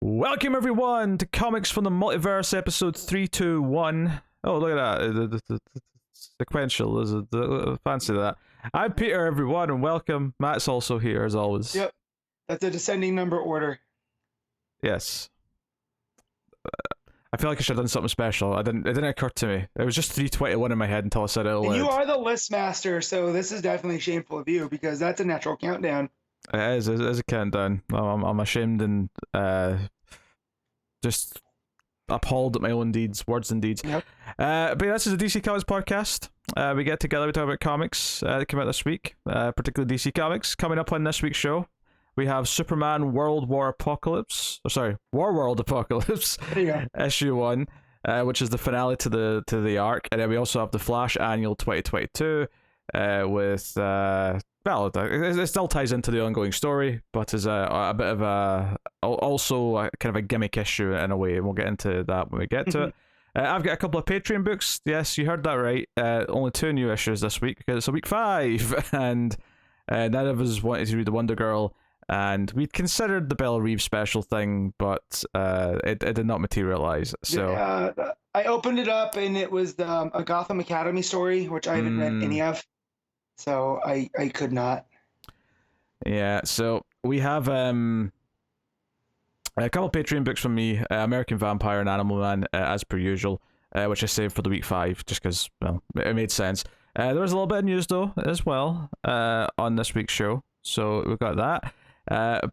Welcome everyone to Comics from the Multiverse, episode 321. Oh, look at that. The sequential is fancy that. I'm Peter, everyone, and welcome. Matt's also here as always. Yep, that's a descending number order. Yes. I feel like I should have done something special. It didn't occur to me. It was just 321 in my head until I said it out loud. And you are the list master, so this is definitely shameful of you because that's a natural countdown. It is a countdown. I'm ashamed and just appalled at my own words and deeds. Yep. But yeah, this is a DC Comics podcast. We get together, we talk about comics that came out this week, particularly DC Comics. Coming up on this week's show, we have Superman Warworld Apocalypse, There you go. issue 1, which is the finale to the arc, and then we also have the Flash Annual 2022 with well, it still ties into the ongoing story, but is a bit of also a kind of a gimmick issue in a way, and we'll get into that when we get to it. I've got a couple of Patreon books. Yes, you heard that right. Only 2 new issues this week because it's a week 5, and none of us wanted to read the Wonder Girl, and we'd considered the Bella Reeve special thing, but it did not materialize. So I opened it up and it was a Gotham Academy story, which I haven't read any of, so I could not. Yeah, so we have a couple Patreon books from me, American Vampire and Animal Man, as per usual, which I saved for the week 5, just because, well, it made sense. There was a little bit of news, though, as well, on this week's show, so we've got that.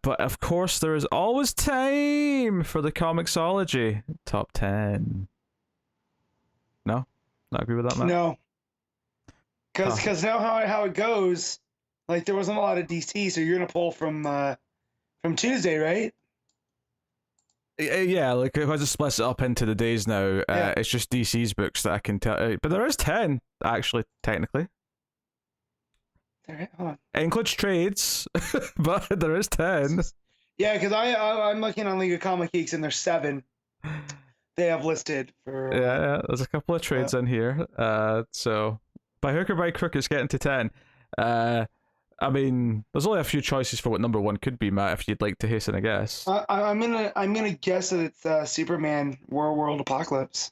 But, of course, there is always time for the ComiXology Top 10. No? Not agree with that, Matt? No. Because now how it goes, like, there wasn't a lot of DC, so you're going to pull from Tuesday, right? Yeah, like if I just split it up into the days now, it's just DC's books that I can tell. But there is 10, actually, technically. Hold on. It includes trades, but there is 10. Yeah, because I'm looking on League of Comic Geeks and there's 7 they have listed for. Yeah, there's a couple of trades in here. So by hook or by crook, it's getting to 10. I mean, there's only a few choices for what number 1 could be, Matt. If you'd like to hasten a guess. I'm gonna guess that it's Superman Warworld Apocalypse.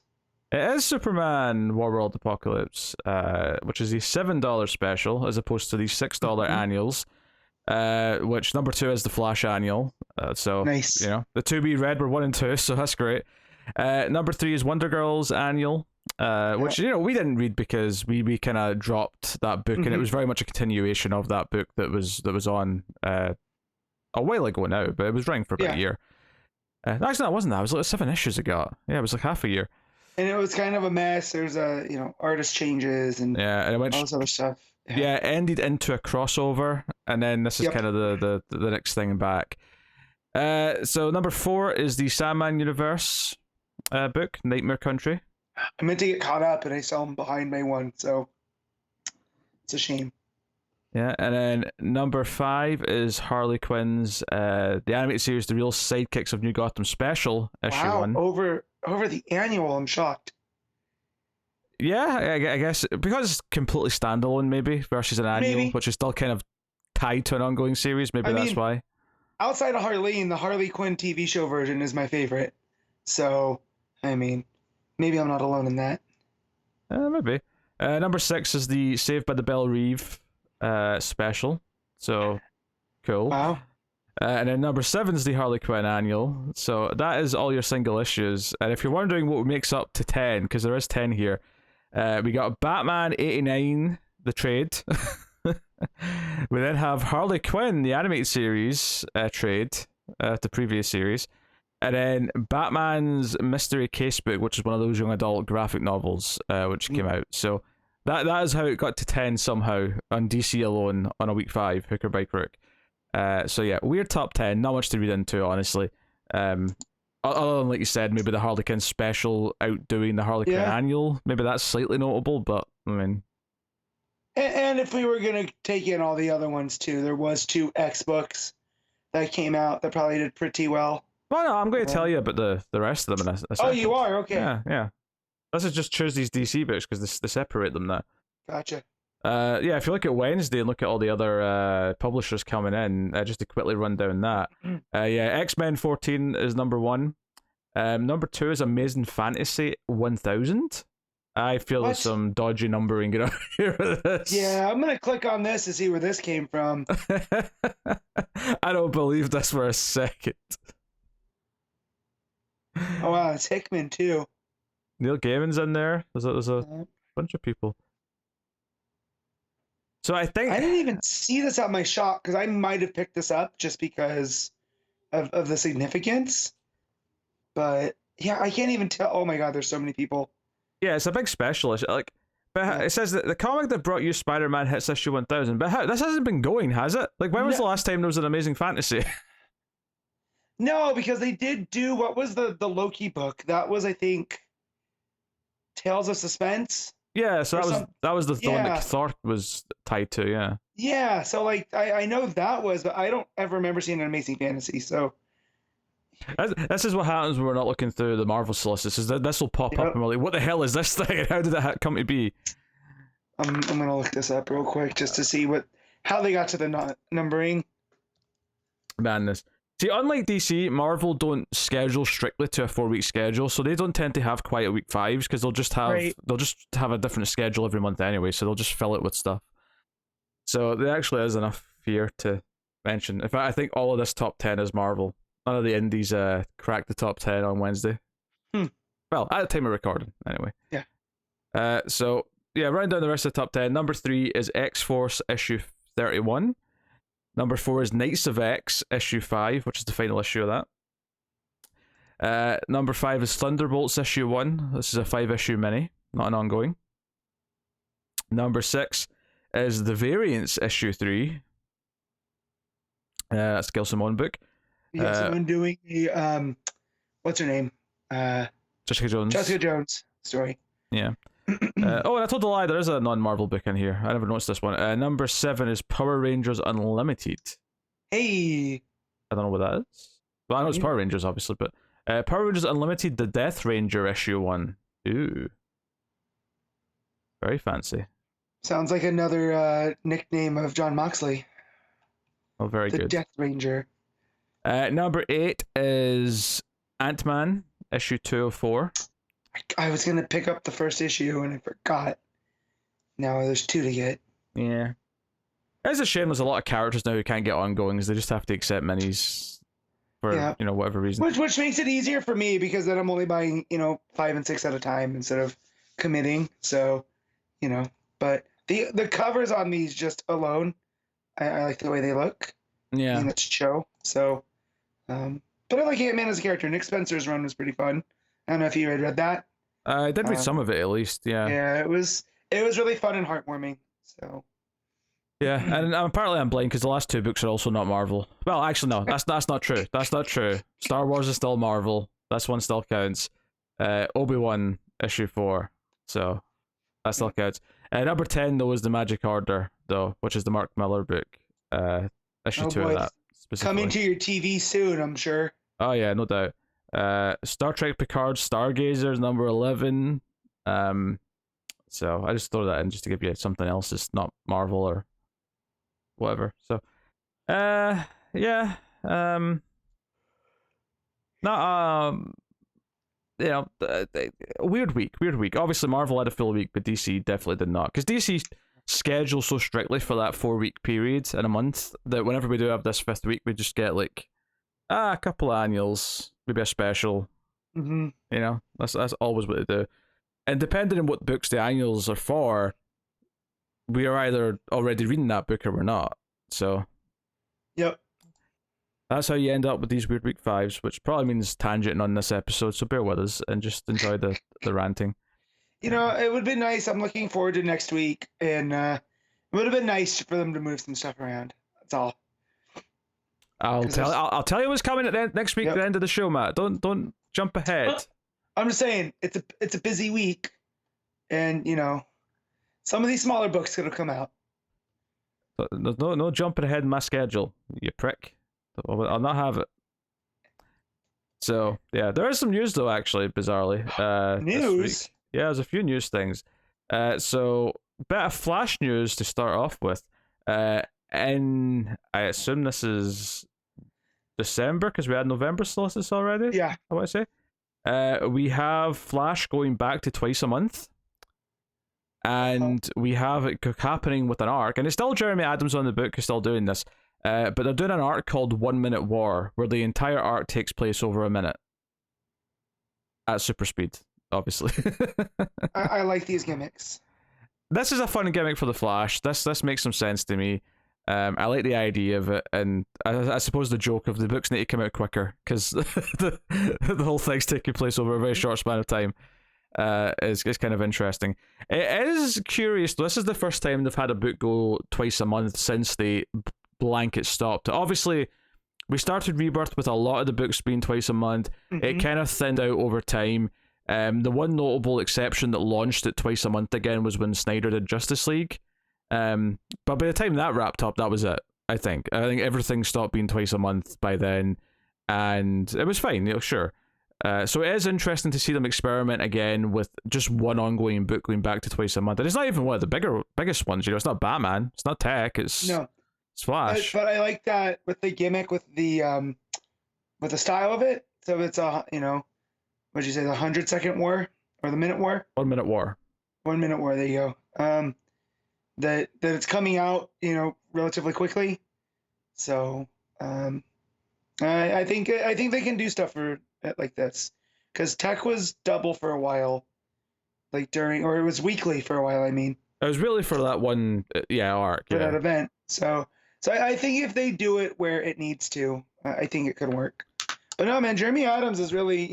It is Superman Warworld Apocalypse, which is the $7 special as opposed to the $6 annuals. Which number 2 is the Flash Annual. So nice. You know, the 2 we read were 1 and 2, so that's great. Number 3 is Wonder Girl's Annual. Which, you know, we didn't read because we kind of dropped that book, and it was very much a continuation of that book that was on a while ago now, but it was running for about a year. Actually, no, it wasn't that. It was like 7 issues ago. Yeah, it was like half a year. And it was kind of a mess. There's artist changes and and it went all this other stuff. Yeah, it ended into a crossover, and then this is kind of the next thing back. So number 4 is the Sandman Universe book, Nightmare Country. I meant to get caught up, and I saw him behind my one, so it's a shame. Yeah, and then number 5 is Harley Quinn's the animated series, The Real Sidekicks of New Gotham Special, issue 1. Over the annual, I'm shocked. Yeah, I guess because it's completely standalone, maybe versus an annual, which is still kind of tied to an ongoing series. Maybe that's why. Outside of Harleen, the Harley Quinn TV show version is my favorite. So, I mean, maybe I'm not alone in that. Maybe. Number 6 is the Saved by the Bell Reeve special. So, cool. Wow. And then number 7 is the Harley Quinn Annual. So that is all your single issues. And if you're wondering what makes up to 10, because there is 10 here, we got Batman 89, the trade. We then have Harley Quinn, the animated series trade, the previous series. And then Batman's Mystery Casebook, which is one of those young adult graphic novels, which came out. So that is how it got to 10 somehow on DC alone on a week 5, hook or by crook. So yeah, weird top 10, not much to read into, honestly. Other than, like you said, maybe the Harley Quinn special outdoing the Harley Quinn annual. Maybe that's slightly notable, but I mean. And if we were gonna take in all the other ones too, there was 2 X books that came out that probably did pretty well. Well, no, I'm going to tell you about the rest of them in a second. Oh, you are? Okay. Yeah. Let's just choose these DC books because they separate them now. Gotcha. Yeah, if you look at Wednesday and look at all the other publishers coming in, just to quickly run down that. Yeah, X-Men 14 is number 1. Number 2 is Amazing Fantasy 1000. I feel there's What? some dodgy numbering going on here with this. Yeah, I'm gonna click on this to see where this came from. I don't believe this for a second. Oh wow, it's Hickman too. Neil Gaiman's in there. There's a bunch of people. So I think I didn't even see this at my shop because I might have picked this up just because of the significance. But yeah, I can't even tell. Oh my god, there's so many people. yeah, it's a big special issue. Like, but it says that the comic that brought you Spider-Man hits issue 1000. But this hasn't been going, has it? Like, when was the last time there was an Amazing Fantasy? No, because they did do what was the Loki book? That was, I think, Tales of Suspense. Yeah, so that was the one Yeah. that Thor was tied to. Yeah. Yeah, so like I know that was, but I don't ever remember seeing an Amazing Fantasy. So This is what happens when we're not looking through the Marvel solicits. Is that this will pop up and we're like, what the hell is this thing? How did it come to be? I'm gonna look this up real quick just to see how they got to the numbering. Madness. See, unlike DC, Marvel don't schedule strictly to a 4-week schedule, so they don't tend to have quite a week 5s because they'll just have a different schedule every month anyway, so they'll just fill it with stuff. So there actually is enough here to mention. In fact, I think all of this top 10 is Marvel. None of the indies cracked the top 10 on Wednesday. Well, at the time of recording, anyway. Yeah. So yeah, round down the rest of the top 10. Number 3 is X-Force issue 31. Number 4 is Knights of X issue 5, which is the final issue of that. Number 5 is Thunderbolts issue 1. This is a 5-issue mini, not an ongoing. Number 6 is The Variants issue 3. That's Gail Simone book. Yeah, someone doing the what's her name? Jessica Jones. Jessica Jones story. Yeah. Oh, and I told a lie. There is a non-Marvel book in here. I never noticed this one. Number 7 is Power Rangers Unlimited. Hey. I don't know what that is. Well, I know it's Power Rangers, obviously, but Power Rangers Unlimited, the Death Ranger issue 1. Ooh. Very fancy. Sounds like another nickname of John Moxley. Oh, very good. The Death Ranger. Number 8 is Ant-Man issue 204. I was gonna pick up the first issue and I forgot. Now there's 2 to get. Yeah. It's a shame there's a lot of characters now who can't get ongoings. They just have to accept minis for whatever reason. Which makes it easier for me because then I'm only buying 5 and 6 at a time instead of committing. So, but the covers on these just alone, I like the way they look. Yeah. And it's show. So, but I like Ant-Man as a character. Nick Spencer's run was pretty fun. I don't know if you had read that. I did read some of it at least. Yeah. Yeah, it was really fun and heartwarming. So. Yeah, and apparently I'm blind because the last 2 books are also not Marvel. Well, actually, no, that's not true. That's not true. Star Wars is still Marvel. This one still counts. Obi-Wan issue 4, so that still counts. Number 10 though is the Magic Order though, which is the Mark Miller book. Issue 2 of that specifically. Coming to your TV soon, I'm sure. Oh yeah, no doubt. Star Trek Picard Stargazers number 11. So I just throw that in just to give you something else that's not Marvel or whatever. So yeah. Weird week. Obviously Marvel had a full week, but DC definitely did not, because DC schedules so strictly for that 4-week period in a month that whenever we do have this 5th week, we just get like a couple of annuals, maybe a special. That's always what they do. And depending on what books the annuals are for, we are either already reading that book or we're not. So yep, that's how you end up with these weird week 5s, which probably means tangenting on this episode, so bear with us and just enjoy the ranting. It would have been nice. I'm looking forward to next week, and it would have been nice for them to move some stuff around. That's all. I'll tell you what's coming at the next week. At the end of the show, Matt. Don't jump ahead. I'm just saying it's a busy week, and some of these smaller books could have come out. There's no jumping ahead in my schedule, you prick. I'll not have it. So yeah, there is some news though, actually, bizarrely. News? Yeah, there's a few news things. So bit of Flash news to start off with. And I assume this is December because we had November solicits already. Yeah. I want to say. We have Flash going back to twice a month. And we have it happening with an arc, and it's still Jeremy Adams on the book who's still doing this. But they're doing an arc called 1 Minute War, where the entire arc takes place over a minute at super speed, obviously. I like these gimmicks. This is a fun gimmick for the Flash. This makes some sense to me. I like the idea of it, and I suppose the joke of the books need to come out quicker because the whole thing's taking place over a very short span of time. Is kind of interesting. It is curious. This is the first time they've had a book go twice a month since the blanket stopped. Obviously, we started Rebirth with a lot of the books being twice a month. It kind of thinned out over time. The one notable exception that launched it twice a month again was when Snyder did Justice League. But by the time that wrapped up, that was it. I think everything stopped being twice a month by then, and it was fine. Sure. So it is interesting to see them experiment again with just one ongoing book going back to twice a month. And it's not even one of the biggest ones. It's not Batman. It's not Tech. It's Flash. But I like that with the gimmick with the style of it. So it's what'd you say, the 100-second war or the minute war? 1 Minute War. 1 Minute War. There you go. That it's coming out relatively quickly. So I think they can do stuff for like this, because Tech was double for a while, or it was weekly for a while. I mean, it was really for that one, arc for that event. So I think if they do it where it needs to, I think it could work. But no, man, Jeremy Adams is really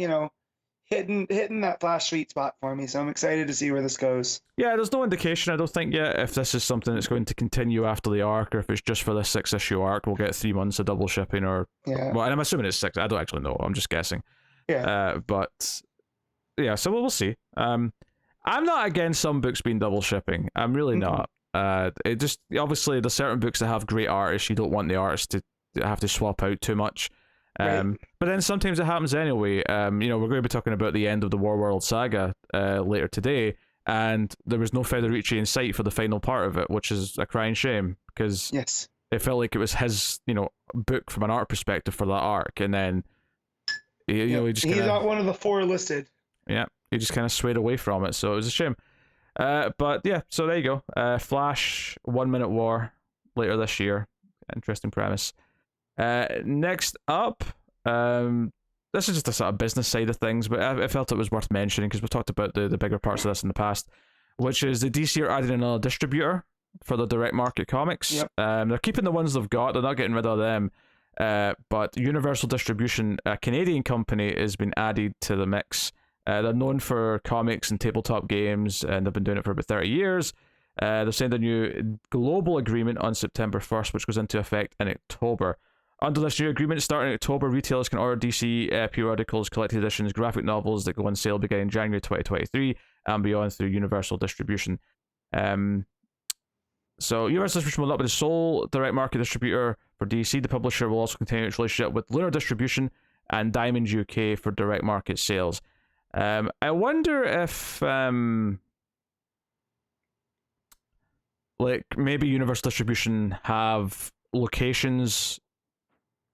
hitting that Flash sweet spot for me. So I'm excited to see where this goes. Yeah, there's no indication, I don't think, yet if this is something that's going to continue after the arc, or if it's just for this 6-issue arc. We'll get 3 months of double shipping, or well, and I'm assuming it's 6. I don't actually know. I'm just guessing. Yeah. But yeah, so we'll see. I'm not against some books being double shipping. I'm really not. It just, obviously there's certain books that have great artists. You don't want the artists to have to swap out too much. But then sometimes it happens anyway. We're going to be talking about the end of the Warworld Saga later today, and there was no Federici in sight for the final part of it, which is a crying shame, because it felt like it was his book from an art perspective for that arc, and then he just he's not one of the 4 listed. Yeah, he just kind of swayed away from it, so it was a shame. But yeah, so there you go. Flash 1 Minute War later this year. Interesting premise. Next up, this is just a sort of business side of things, but I felt it was worth mentioning because we've talked about the bigger parts of this in the past, which is the DC are adding another distributor for the direct market comics. Yep. They're keeping the ones they've got. They're not getting rid of them. But Universal Distribution, a Canadian company, has been added to the mix. They're known for comics and tabletop games, and they've been doing it for about 30 years. They've signed a new global agreement on September 1st, which goes into effect in October. Under this new agreement, starting in October, retailers can order DC periodicals, collected editions, graphic novels that go on sale beginning January 2023 and beyond through Universal Distribution. So Universal Distribution will not be the sole direct market distributor for DC. The publisher will also continue its relationship with Lunar Distribution and Diamond UK for direct market sales. I wonder if maybe Universal Distribution have locations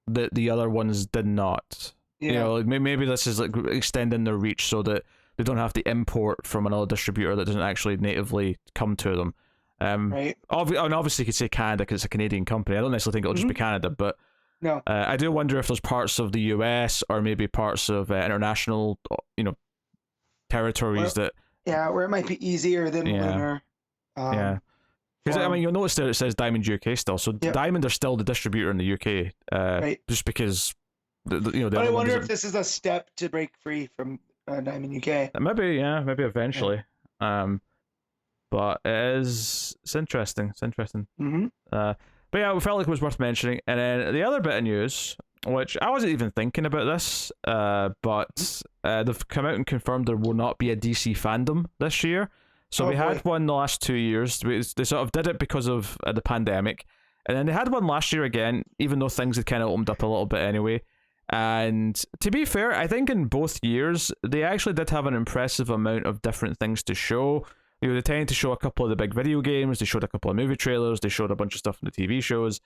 that the other ones did not. Maybe this is extending their reach so that they don't have to import from another distributor that doesn't actually natively come to them. Right. Obviously you could say Canada because it's a Canadian company. I don't necessarily think it'll just be Canada, but no. I do wonder if there's parts of the US or maybe parts of international territories where it might be easier than Lunar. Because you'll notice there it says Diamond UK still, so Diamond are still the distributor in the UK. Just because but I wonder if this is a step to break free from Diamond UK. Maybe eventually. But it's interesting. It's interesting. But yeah, we felt like it was worth mentioning. And then the other bit of news, which I wasn't even thinking about this, but they've come out and confirmed there will not be a DC fandom this year. So we had one the last 2 years. They sort of did it because of the pandemic. And then they had one last year again, even though things had kind of opened up a little bit anyway. And to be fair, I think in both years, they actually did have an impressive amount of different things to show. They tended to show a couple of the big video games. They showed a couple of movie trailers. They showed a bunch of stuff in the TV shows.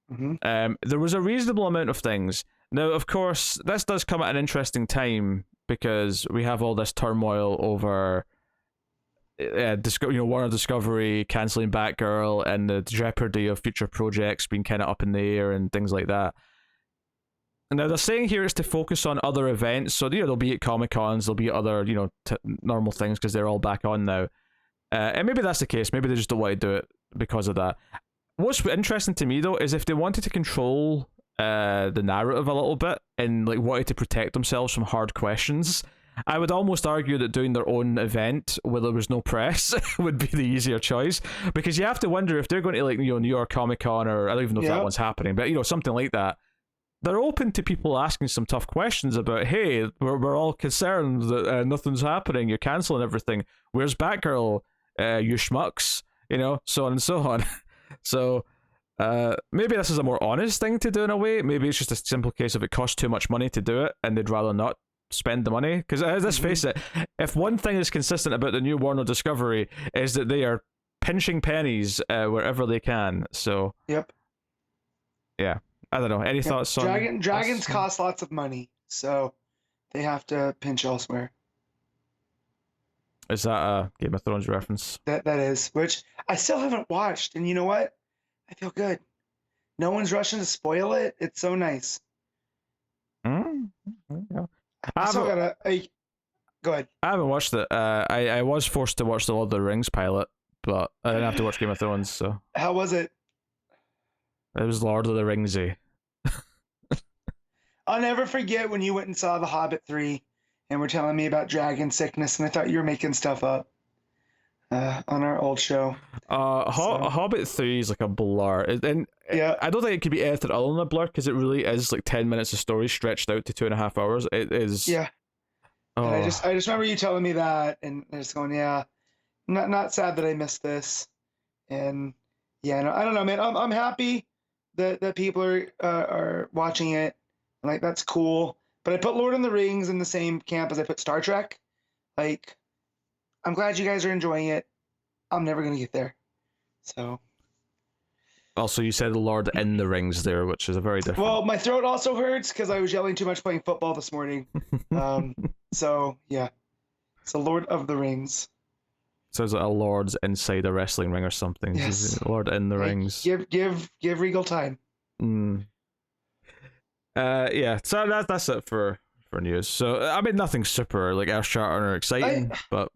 There was a reasonable amount of things. Now, of course, this does come at an interesting time because we have all this turmoil over, Warner Discovery canceling Batgirl and the jeopardy of future projects being kind of up in the air and things like that. Now, they're saying here it's to focus on other events, so they'll be at Comic-Cons, there'll be other normal things because they're all back on now. And maybe that's the case. Maybe they just don't want to do it because of that. What's interesting to me though is if they wanted to control the narrative a little bit and wanted to protect themselves from hard questions, I would almost argue that doing their own event where there was no press would be the easier choice, because you have to wonder if they're going to New York Comic Con, or I don't even know if that one's happening, but something like that. They're open to people asking some tough questions about, hey, we're all concerned that nothing's happening. You're canceling everything. Where's Batgirl? You schmucks, so on and so on. So maybe this is a more honest thing to do in a way. Maybe it's just a simple case of it costs too much money to do it and they'd rather not spend the money. Because let's face it, if one thing is consistent about the new Warner Discovery is that they are pinching pennies wherever they can. So yep. Yeah. I don't know. Any thoughts on Dragons cost lots of money, so they have to pinch elsewhere. Is that a Game of Thrones reference? That is, which I still haven't watched, and you know what? I feel good. No one's rushing to spoil it. It's so nice. Yeah. I still gotta. Go ahead. I haven't watched it. I was forced to watch the Lord of the Rings pilot, but I didn't have to watch Game of Thrones. So how was it? It was Lord of the Ringsy. I'll never forget when you went and saw The Hobbit 3 and were telling me about dragon sickness, and I thought you were making stuff up on our old show. Hobbit 3 is like a blur. And yeah. I don't think it could be anything other than a blur, because it really is like 10 minutes of story stretched out to 2.5 hours. It is. Yeah. Oh. And I just remember you telling me that, and I just going, yeah, not sad that I missed this. And yeah, no, I don't know, man. I'm happy that people are watching it. Like, that's cool. But I put Lord of the Rings in the same camp as I put Star Trek. Like, I'm glad you guys are enjoying it. I'm never going to get there. So. Also, you said Lord in the Rings there, which is a very different. Well, my throat also hurts because I was yelling too much playing football this morning. So, yeah. So, Lord of the Rings. Sounds like a Lord's inside a wrestling ring or something. Yes. Lord in the Rings. Give Regal time. Yeah, so that's it for news. So I mean, nothing super earth-shattering or exciting, but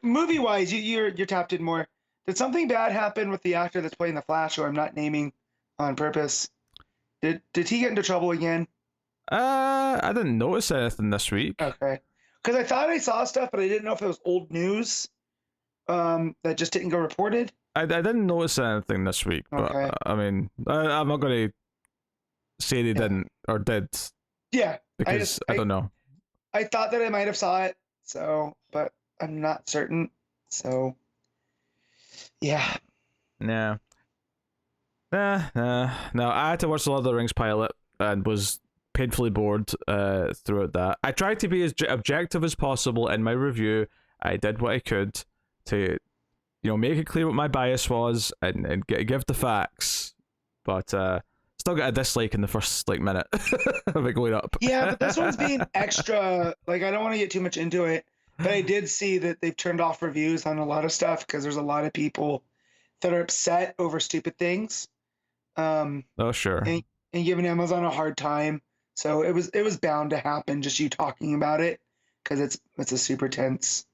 movie-wise, you're tapped in more. Did something bad happen with the actor that's playing the Flash, who I'm not naming on purpose? Did he get into trouble again? I didn't notice anything this week. Okay, because I thought I saw stuff, but I didn't know if it was old news that just didn't go reported. I didn't notice anything this week, but okay. I mean, I'm not going to say they didn't or did. Yeah, because I don't know. I thought that I might have saw it, but I'm not certain. So, yeah. No, I had to watch the Lord of the Rings pilot and was painfully bored throughout that. I tried to be as objective as possible in my review. I did what I could to, make it clear what my bias was and give the facts, but still got a dislike in the first minute of it going up. Yeah, but this one's being extra. I don't want to get too much into it, but I did see that they've turned off reviews on a lot of stuff because there's a lot of people that are upset over stupid things. Oh, sure. And giving Amazon a hard time. So it was bound to happen, just you talking about it, because it's a super tense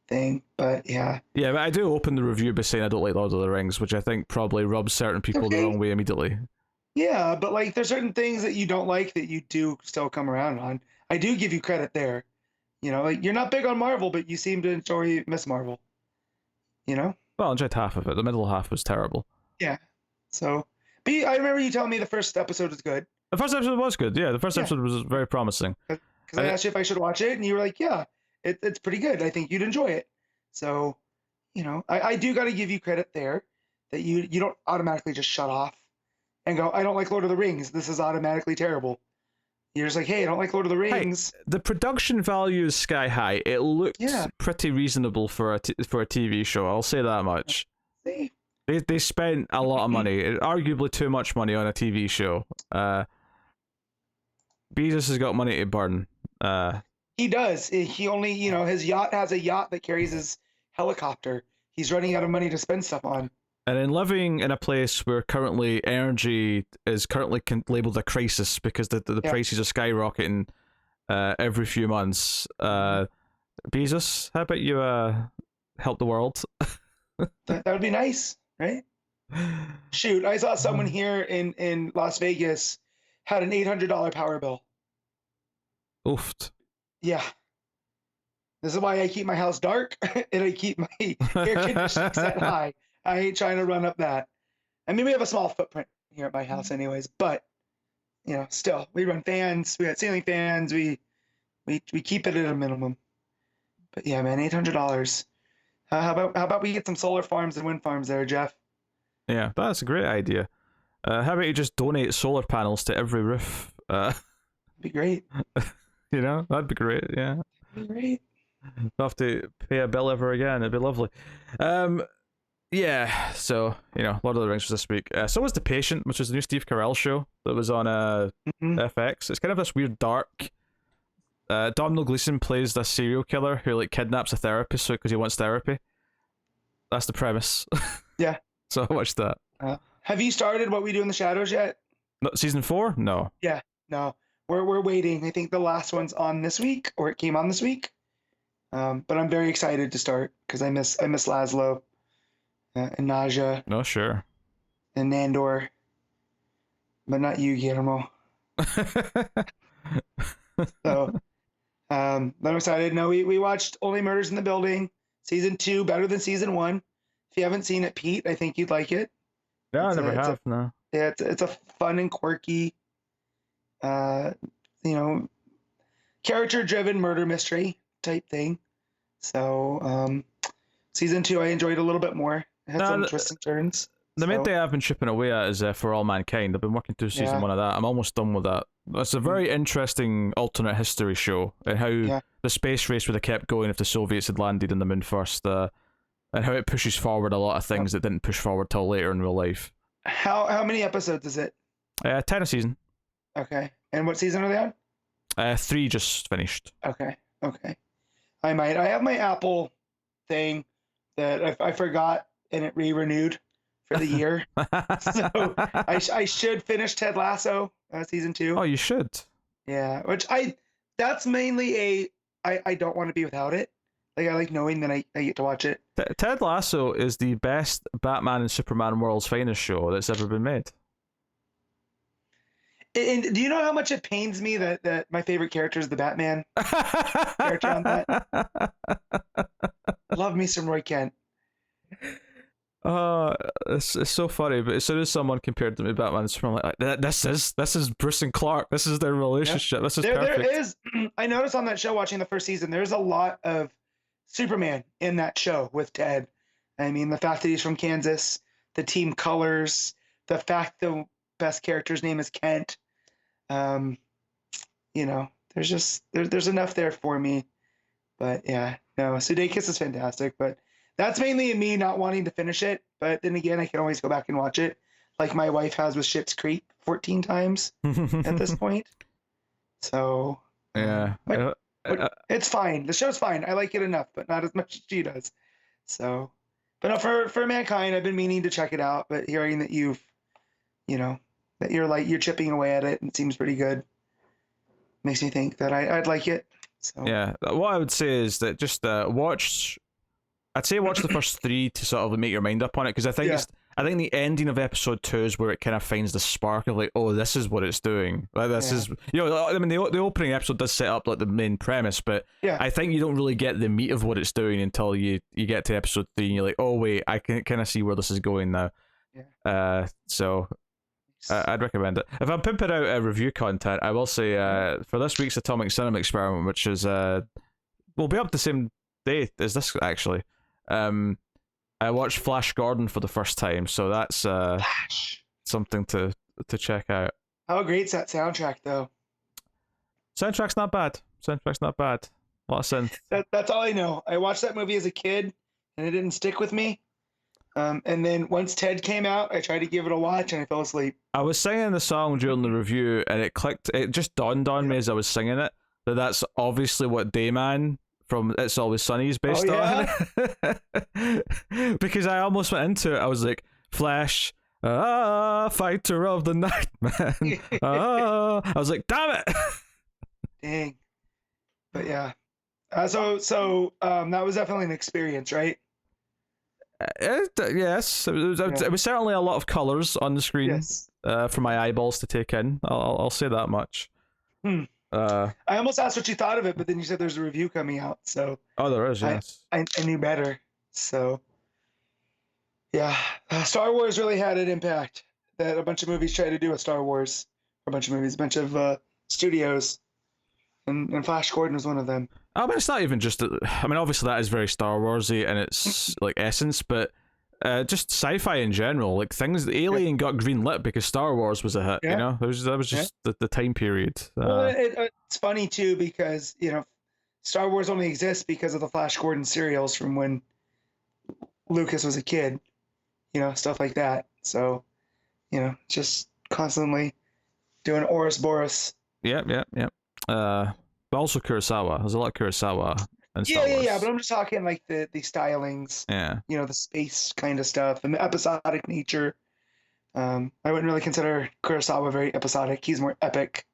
thing. But yeah. Yeah, but I do open the review by saying I don't like Lord of the Rings, which I think probably rubs certain people the wrong way immediately. Yeah, but there's certain things that you don't like that you do still come around on. I do give you credit there. You're not big on Marvel, but you seem to enjoy Miss Marvel. Well, I enjoyed half of it. The middle half was terrible. Yeah. So, but I remember you telling me the first episode was good. The first episode was good. Yeah, the first episode was very promising. Because I asked you if I should watch it, and you were like, "Yeah, it's pretty good. I think you'd enjoy it." So, I do got to give you credit there that you don't automatically just shut off and go, "I don't like Lord of the Rings. This is automatically terrible." You're just like, hey, I don't like Lord of the Hey, Rings. the production value is sky high. It looks Yeah. pretty reasonable for a TV show. I'll say that much. See? They spent a lot of money, arguably too much money on a TV show. Bezos has got money to burn. He does. He only, his yacht has a yacht that carries his helicopter. He's running out of money to spend stuff on. And in living in a place where currently energy is currently labeled a crisis because the prices are skyrocketing every few months, Bezos, how about you help the world? That would be nice, right? Shoot, I saw someone here in Las Vegas had an $800 power bill. Oofed. Yeah. This is why I keep my house dark and I keep my air conditioning set high. I ain't trying to run up that. I mean, we have a small footprint here at my house anyways, but still, we run fans, we got ceiling fans, we keep it at a minimum. But yeah, man, $800. How about we get some solar farms and wind farms there, Jeff? Yeah, that's a great idea. How about you just donate solar panels to every roof? Be great. That'd be great. Yeah. Be great. Don't have to pay a bill ever again. It'd be lovely. Yeah. So Lord of the Rings was this week. So was The Patient, which was the new Steve Carell show that was on FX. It's kind of this weird dark. Domhnall Gleeson plays this serial killer who kidnaps a therapist because he wants therapy. That's the premise. Yeah. So I watched that. Have you started What We Do in the Shadows yet? No, season 4? No. Yeah. No. We're waiting. I think the last one's on this week, or it came on this week. But I'm very excited to start because I miss Laszlo and Naja. No, sure. And Nandor, but not you, Guillermo. So, I'm excited. No, we watched Only Murders in the Building, season 2, better than season 1. If you haven't seen it, Pete, I think you'd like it. No, I never have. No. Yeah, it's a fun and quirky, character-driven murder mystery type thing. So, season 2, I enjoyed a little bit more. It had some twists and turns. The main thing I've been chipping away at is For All Mankind. I've been working through season 1 of that. I'm almost done with that. It's a very interesting alternate history show, and how the space race would have kept going if the Soviets had landed on the moon first, and how it pushes forward a lot of things that didn't push forward till later in real life. How many episodes is it? 10 a season. Okay. And what season are they on? 3 just finished. Okay. I have my Apple thing that I forgot, and it renewed for the year. So I should finish Ted Lasso season 2. Oh, you should. Yeah, that's mainly I don't want to be without it. I like knowing that I get to watch it. Ted Lasso is the best Batman and Superman World's Finest show that's ever been made. And do you know how much it pains me that my favorite character is the Batman character on that? Love me some Roy Kent. It's so funny, but as soon as someone compared to me Batman and Superman, I'm like, this is Bruce and Clark. This is their relationship. Yep. This is perfect. There is. I noticed on that show, watching the first season, there's a lot of Superman in that show with Ted. I mean, the fact that he's from Kansas, the team colors, the fact the best character's name is Kent. There's enough there for me. But yeah, no, Sudeikis is fantastic, but that's mainly me not wanting to finish it. But then again, I can always go back and watch it, like my wife has with Schitt's Creek 14 times at this point. So yeah, but it's fine. The show's fine. I like it enough, but not as much as she does. So, but no, for Mankind, I've been meaning to check it out. But hearing that that you're chipping away at it and it seems pretty good, makes me think that I'd like it. So yeah, what I would say is that just watch the first 3 to sort of make your mind up on it, because I think the ending of episode 2 is where it kind of finds the spark of oh, this is what it's doing. This is I mean the opening episode does set up the main premise, but I think you don't really get the meat of what it's doing until you get to episode 3 and you're like, oh wait, I can kind of see where this is going now. So I'd recommend it. If I'm pimping out review content, I will say for this week's Atomic Cinema Experiment, which is will be up the same day as this actually. I watched Flash Gordon for the first time, so that's something to check out. How great's that soundtrack though? Soundtrack's not bad. Soundtrack's not bad. A lot of synth. That's all I know. I watched that movie as a kid, and it didn't stick with me. And then once Ted came out, I tried to give it a watch, and I fell asleep. I was singing the song during the review, and it clicked. It just dawned on me as I was singing it that that's obviously what Dayman from It's Always Sunny is based on. Because I almost went into it. I was like, Flash, fighter of the night, man. I was like, damn it. Dang. But yeah. So that was definitely an experience, right? Yes, it was certainly a lot of colors on the screen. Yes. For my eyeballs to take in. I'll say that much. I almost asked what you thought of it, but then you said there's a review coming out, so there is, yes. I knew better. So yeah, Star Wars really had an impact that a bunch of movies tried to do with Star Wars. A bunch of studios, and Flash Gordon was one of them. I mean, it's not even just. I mean, obviously that is very Star Warsy in its like essence, but just sci-fi in general, like things. Alien got greenlit because Star Wars was a hit. Yeah. You know, that was just the time period. Well, it's funny too because Star Wars only exists because of the Flash Gordon serials from when Lucas was a kid. Stuff like that. So, just constantly doing Ouroboros. Yep. But also Kurosawa. There's a lot of Kurosawa in Star Wars. Yeah. But I'm just talking like the stylings. Yeah. The space kind of stuff and the episodic nature. I wouldn't really consider Kurosawa very episodic. He's more epic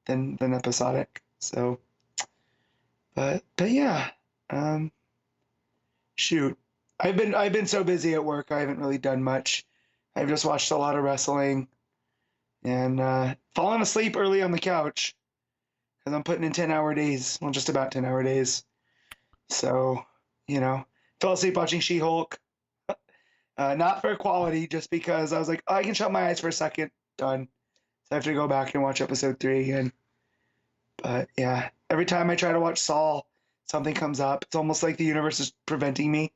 than episodic. So, but yeah. Shoot, I've been so busy at work. I haven't really done much. I've just watched a lot of wrestling and fallen asleep early on the couch because I'm putting in 10-hour days. Well, just about 10-hour days. So, fell asleep watching She-Hulk. Not for quality, just because I was like, I can shut my eyes for a second. Done. So I have to go back and watch episode 3 again. But yeah, every time I try to watch Saul, something comes up. It's almost like the universe is preventing me.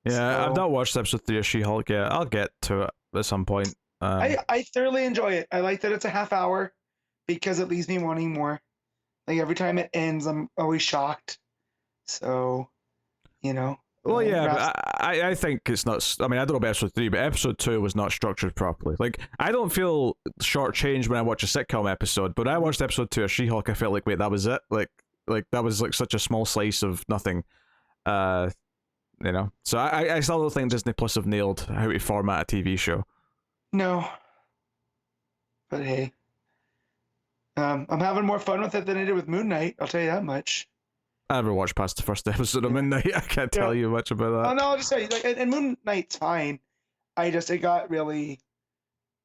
Yeah, I've not watched episode 3 of She-Hulk yet. I'll get to it at some point. I thoroughly enjoy it. I like that it's a half hour because it leaves me wanting more. Like every time it ends, I'm always shocked. So, Well, yeah, but I think it's not. I mean, I don't know about episode 3, but episode 2 was not structured properly. Like, I don't feel shortchanged when I watch a sitcom episode, but when I watched episode 2 of She-Hulk, I felt like, wait, that was it? Like that was like such a small slice of nothing. So I still don't think Disney Plus have nailed how to format a TV show. No. But hey. I'm having more fun with it than I did with Moon Knight, I'll tell you that much. I never watched past the first episode of Midnight. I can't tell you much about that. Oh no, I'll just tell you, and Moon Knight's fine. It got really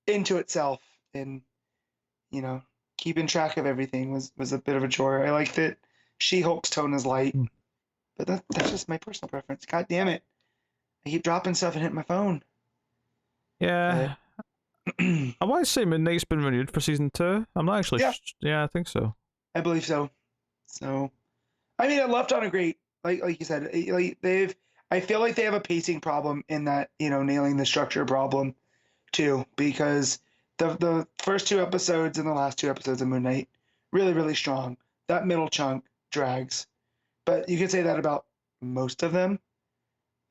into itself, and keeping track of everything was a bit of a chore. I like that She-Hulk's tone is light, but that's just my personal preference. God damn it, I keep dropping stuff and hitting my phone. Yeah. I want to say Midnight's been renewed for season 2. I'm not actually. Yeah, I think so. I believe so. So. I mean, it left on a great, like you said, I feel like they have a pacing problem in that, nailing the structure problem too, because the first 2 episodes and the last 2 episodes of Moon Knight, really, really strong. That middle chunk drags, but you could say that about most of them.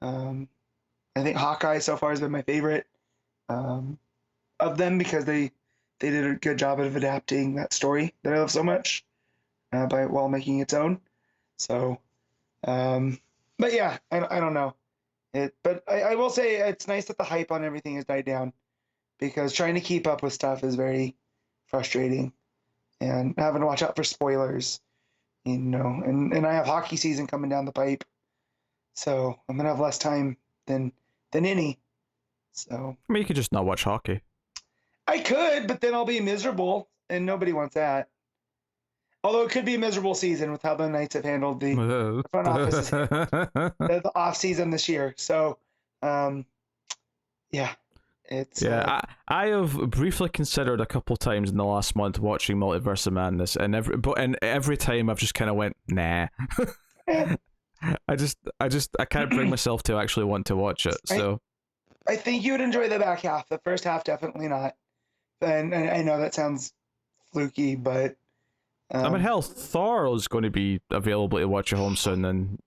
I think Hawkeye so far has been my favorite of them because they did a good job of adapting that story that I love so much while making its own. So, but yeah, I don't know but I will say it's nice that the hype on everything has died down because trying to keep up with stuff is very frustrating and having to watch out for spoilers, and I have hockey season coming down the pipe. So I'm going to have less time than any. So, I mean, you could just not watch hockey. I could, but then I'll be miserable and nobody wants that. Although it could be a miserable season with how the Knights have handled the front office, the off season this year. So, yeah, it's I have briefly considered a couple times in the last month watching Multiverse of Madness, and every time I've just kind of went nah. I can't bring myself to actually want to watch it. So I think you would enjoy the back half. The first half definitely not. And I know that sounds fluky, but I mean, hell, Thor is going to be available to watch at home soon, and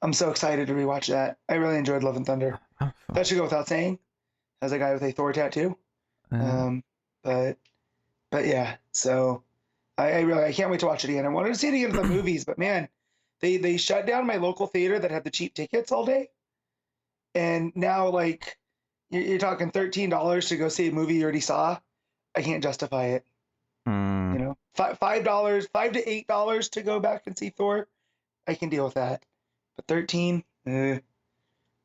I'm so excited to rewatch that. I really enjoyed Love and Thunder. That should go without saying, as a guy with a Thor tattoo. But yeah, so I can't wait to watch it again. I wanted to see it again in the movies, but man, they shut down my local theater that had the cheap tickets all day, and now like you're talking $13 to go see a movie you already saw. I can't justify it. You know, $5, $5 to $8 to go back and see Thor, I can deal with that. But 13,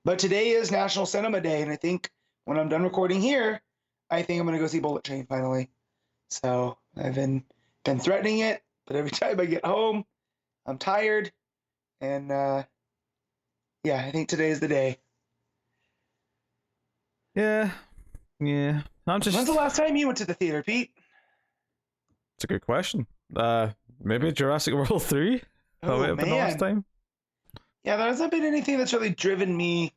But today is National Cinema Day, and I think when I'm done recording here, I think I'm gonna go see Bullet Train finally. So I've been threatening it, but every time I get home, I'm tired, and yeah, I think today is the day. Yeah. I'm just. When's the last time you went to the theater, Pete? It's a good question. Maybe Jurassic World 3? Oh, That been the last time? Yeah, there hasn't been anything that's really driven me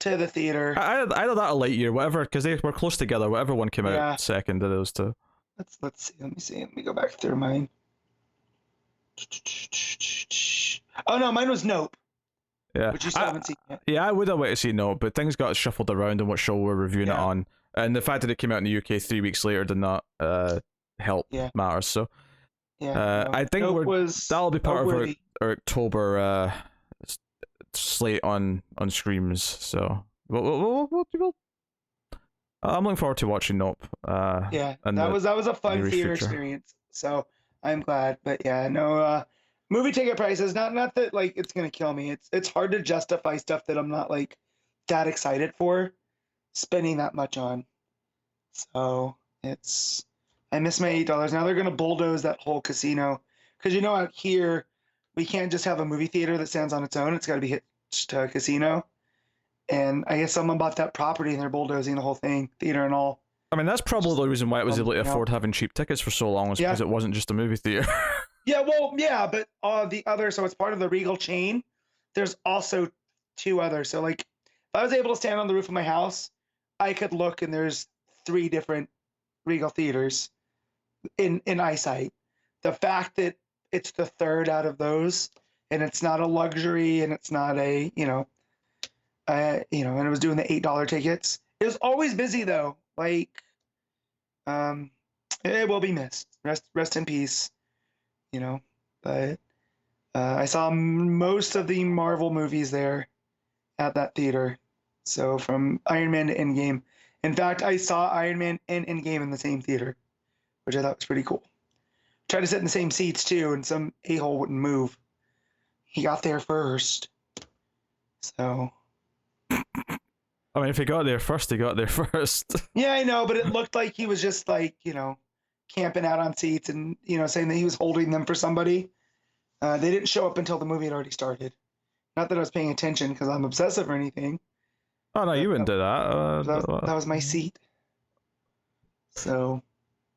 to the theater. Either that or Lightyear, whatever, because they were close together. Whatever one came out second of those two. Let's see. Let me see. Let me go back through mine. Oh no, mine was Nope. Yeah, which you still haven't seen yet. Yeah, I would have waited to see Nope, but things got shuffled around on what show we're reviewing it on, and the fact that it came out in the UK 3 weeks later did not help matters. So I think that'll be part of our October slate on Screams. So I'm looking forward to watching Nope. That was a fun theater experience. So I'm glad, but no movie ticket prices. Not that like it's gonna kill me. It's hard to justify stuff that I'm not like that excited for spending that much on. So I miss my $8. Now they're gonna bulldoze that whole casino because out here we can't just have a movie theater that stands on its own. It's got to be hitched to a casino. And I guess someone bought that property and they're bulldozing the whole thing, theater and all. I mean, that's probably the reason why it was able to afford having cheap tickets for so long, was because it wasn't just a movie theater. But the other, so it's part of the Regal chain. There's also 2 others. So like, if I was able to stand on the roof of my house, I could look and there's 3 different Regal theaters in eyesight. The fact that it's the 3rd out of those, and it's not a luxury, and it's not a and it was doing the $8 tickets. It was always busy though. Like, it will be missed. Rest in peace. But I saw most of the Marvel movies there at that theater. So from Iron Man to Endgame. In fact, I saw Iron Man and Endgame in the same theater, which I thought was pretty cool. Tried to sit in the same seats too, and some a-hole wouldn't move. He got there first. So. I mean, if he got there first, he got there first. Yeah, I know, but it looked like he was just like, camping out on seats and, saying that he was holding them for somebody. They didn't show up until the movie had already started. Not that I was paying attention because I'm obsessive or anything. Oh, no, you wouldn't do that. That was my seat. So,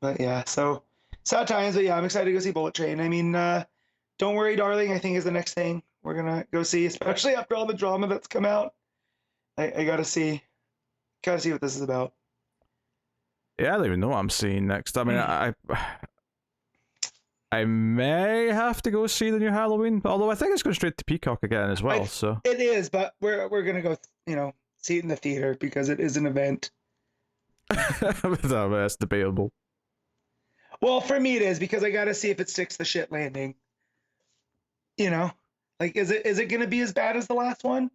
but yeah, so sad times, but yeah, I'm excited to go see Bullet Train. I mean, Don't Worry, Darling, I think is the next thing we're going to go see, especially after all the drama that's come out. I gotta see what this is about. Yeah, I don't even know what I'm seeing next. I mean, I may have to go see the new Halloween, although I think it's going straight to Peacock again as well. So it is, but we're gonna go, see it in the theater because it is an event. That's debatable. Well, for me it is, because I gotta see if it sticks the shit landing. Like, is it gonna be as bad as the last one?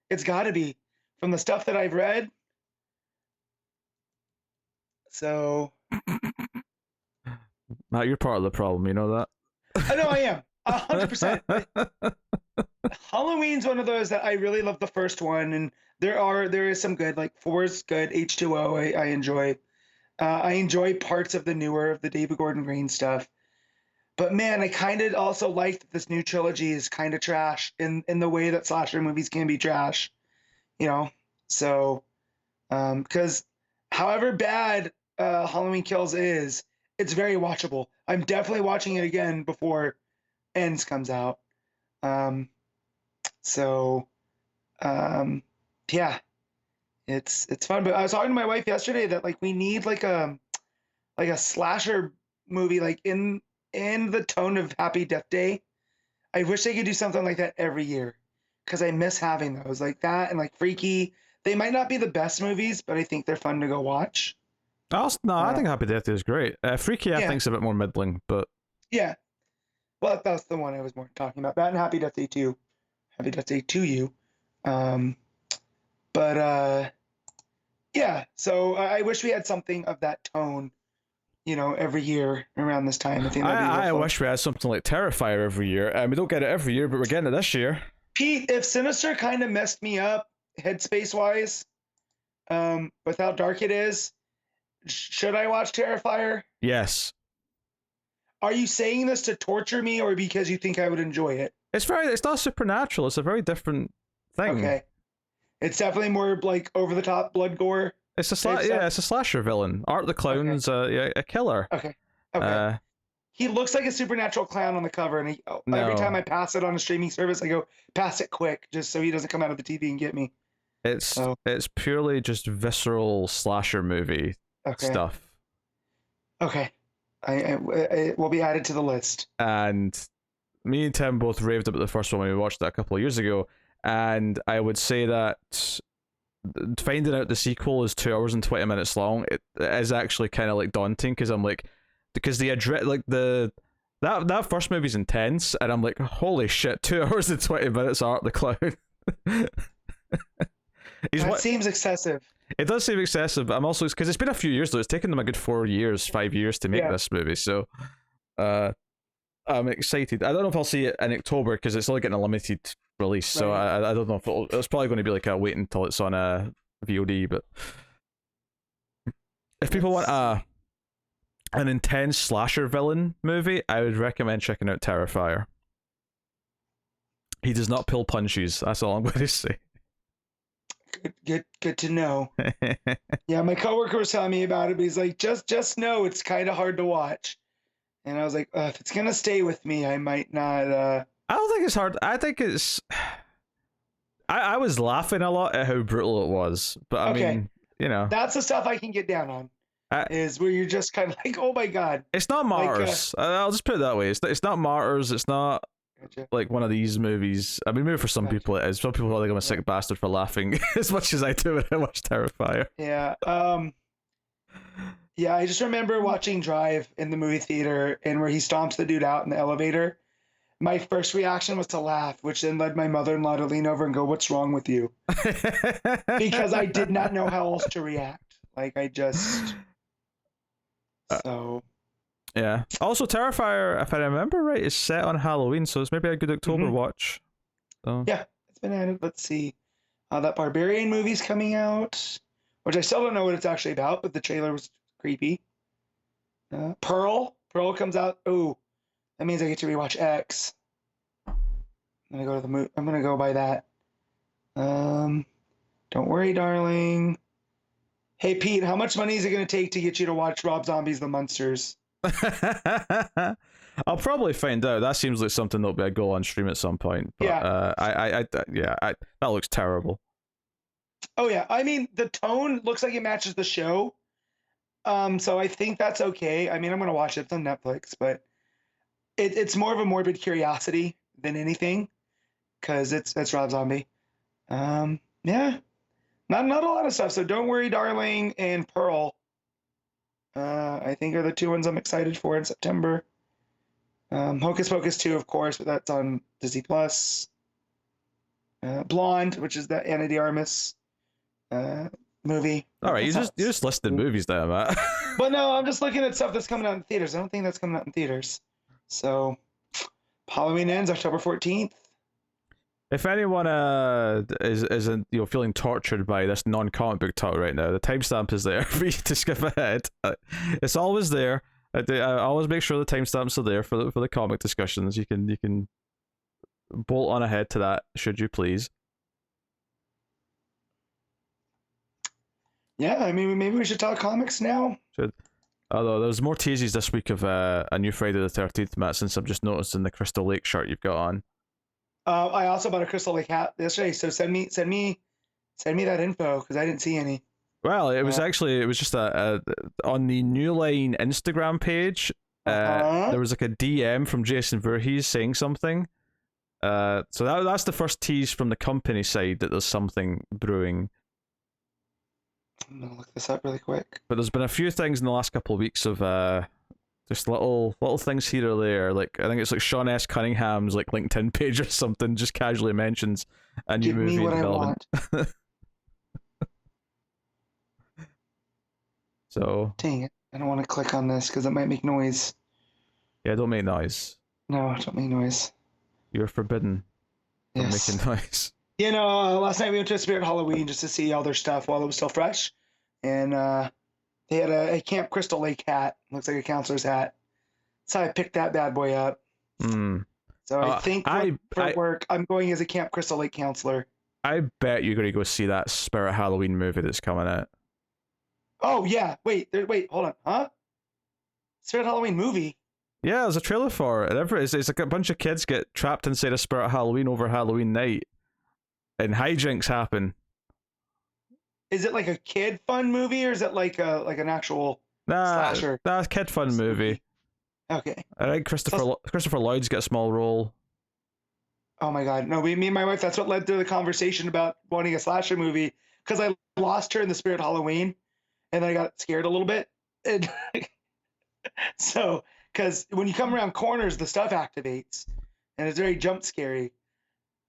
It's gotta be. From the stuff that I've read. So. Matt, you're part of the problem, you know that? I know I am. 100%. Halloween's one of those that I really love the first one, and there is some good, like 4's good, H2O I enjoy. I enjoy parts of the David Gordon Green stuff. But man, I kind of also like that this new trilogy is kind of trash in the way that slasher movies can be trash. So, because however bad Halloween Kills is, it's very watchable. I'm definitely watching it again before Ends comes out. Yeah, it's fun. But I was talking to my wife yesterday that like we need like a slasher movie like in in the tone of Happy Death Day. I wish they could do something like that every year because I miss having those like that and like Freaky. They might not be the best movies, but I think they're fun to go watch. No, I think Happy Death Day is great. Freaky, I think's a bit more middling, but yeah. Well, that's the one I was more talking about. That and Happy Death Day 2. Happy Death Day to you. Yeah. So I wish we had something of that tone, every year around this time. I think that'd be I wish we had something like Terrifier every year. We don't get it every year, but we're getting it this year. Pete, if Sinister kind of messed me up headspace wise, with how dark it is, should I watch Terrifier? Yes. Are you saying this to torture me or because you think I would enjoy it? It's not supernatural. It's a very different thing. Okay. It's definitely more like over the top blood gore. It's a slasher villain. Art the Clown's a killer. Okay. He looks like a supernatural clown on the cover, and every time I pass it on a streaming service, I go, pass it quick, just so he doesn't come out of the TV and get me. It's purely just visceral slasher movie stuff. Okay. It will be added to the list. And me and Tim both raved about the first one when we watched it a couple of years ago, and I would say that finding out the sequel is 2 hours and 20 minutes long, it is actually kind of like daunting, because I'm like, because that first movie's intense, and I'm like, holy shit, 2 hours and 20 minutes Art the Clown. Seems excessive. It does seem excessive, but I'm also, because it's been a few years though, it's taken them a good 5 years to make this movie, so I'm excited. I don't know if I'll see it in October because it's only getting a limited release, so I don't know if it's probably going to be like a wait until it's on a VOD. But if people want an intense slasher villain movie, I would recommend checking out Terrifier. He does not pull punches. That's all I'm going to say. Good to know. Yeah, my coworker was telling me about it, but he's like, just know it's kind of hard to watch. And I was like, if it's gonna stay with me, I might not. I don't think it's hard. I think it's. I was laughing a lot at how brutal it was, but I mean, that's the stuff I can get down on. Is where you're just kind of like, oh my god. It's not Martyrs. I'll just put it that way. It's not Martyrs. It's not like one of these movies. I mean, maybe for some people it is. Some people are like, I'm a sick bastard for laughing as much as I do when I watch Terrifier. Yeah. Yeah, I just remember watching Drive in the movie theater, and where he stomps the dude out in the elevator. My first reaction was to laugh, which then led my mother-in-law to lean over and go, "What's wrong with you?" Because I did not know how else to react. Like, I just... So... Yeah. Also, Terrifier, if I remember right, is set on Halloween, so it's maybe a good October watch. So. Yeah, it's been added. Let's see. That Barbarian movie's coming out, which I still don't know what it's actually about, but the trailer was creepy. Pearl comes out. Oh, that means I get to rewatch X. I'm gonna go to the movie. I'm gonna go by that. Don't worry, darling. Hey Pete, how much money is it gonna take to get you to watch Rob Zombie's The Munsters? I'll probably find out. That seems like something that'll be a goal on stream at some point. But, that looks terrible. Oh yeah, I mean the tone looks like it matches the show. So I think that's okay. I mean, I'm gonna watch it. It's on Netflix, but it's more of a morbid curiosity than anything, because it's Rob Zombie. Yeah, not a lot of stuff. So Don't Worry, Darling, and Pearl, I think are the two ones I'm excited for in September. Hocus Pocus 2, of course, but that's on Disney Plus. Blonde, which is the Ana de Armas movie. All right, you just listed movies there, Matt. But no, I'm just looking at stuff that's coming out in theaters. I don't think that's coming out in theaters. So Halloween ends October 14th. If anyone is feeling tortured by this non-comic book talk right now, the timestamp is there for you to skip ahead. It's always there. I always make sure the timestamps are there for the comic discussions. You can bolt on ahead to that, should you please. Yeah, I mean, maybe we should talk comics now. Should. Although there's more teases this week of a new Friday the 13th, Matt, since I'm just noticing the Crystal Lake shirt you've got on. I also bought a Crystal Lake hat yesterday, so send me that info, because I didn't see any. Well, it was just on the New Line Instagram page. There was like a DM from Jason Voorhees saying something. So that's the first tease from the company side that there's something brewing. I'm gonna look this up really quick. But there's been a few things in the last couple of weeks of just little things here or there. Like I think it's like Sean S. Cunningham's like LinkedIn page or something just casually mentions a new movie in development. So dang it, I don't want to click on this because it might make noise. Yeah, don't make noise. No, don't make noise. You're forbidden from Yes. making noise. You know, last night we went to Spirit Halloween just to see all their stuff while it was still fresh. And they had a Camp Crystal Lake hat. Looks like a counselor's hat. So I picked that bad boy up. Mm. So I think for work, I'm going as a Camp Crystal Lake counselor. I bet you're going to go see that Spirit Halloween movie that's coming out. Oh, yeah. Wait, hold on. Huh? Spirit Halloween movie? Yeah, there's a trailer for it. It's like a bunch of kids get trapped inside a Spirit Halloween over Halloween night. And hijinks happen. Is it like a kid fun movie or is it like an actual slasher? Nah, kid fun movie. Okay. I think Christopher Lloyd's got a small role. Oh my god. No, me and my wife, that's what led to the conversation about wanting a slasher movie. Because I lost her in the Spirit Halloween. And then I got scared a little bit. And so, because when you come around corners, the stuff activates. And it's very jump scary.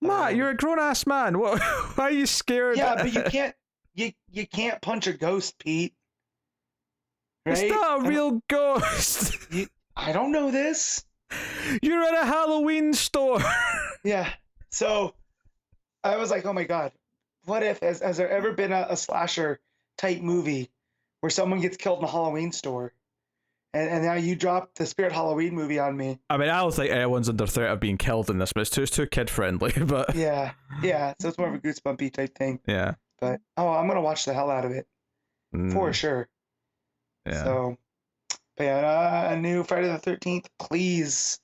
Matt, you're a grown-ass man. What? Why are you scared? Yeah, but you can't punch a ghost, Pete. Right? It's not a real ghost. I don't know this. You're at a Halloween store. Yeah. So I was like, oh my god, what if has there ever been a slasher type movie where someone gets killed in a Halloween store? And now you drop the Spirit Halloween movie on me. I mean, I don't think anyone's under threat of being killed in this, but it's too kid friendly. But yeah, so it's more of a goosebumpy type thing. Yeah. But I'm gonna watch the hell out of it for sure. Yeah. So, but yeah, a new Friday the 13th, please.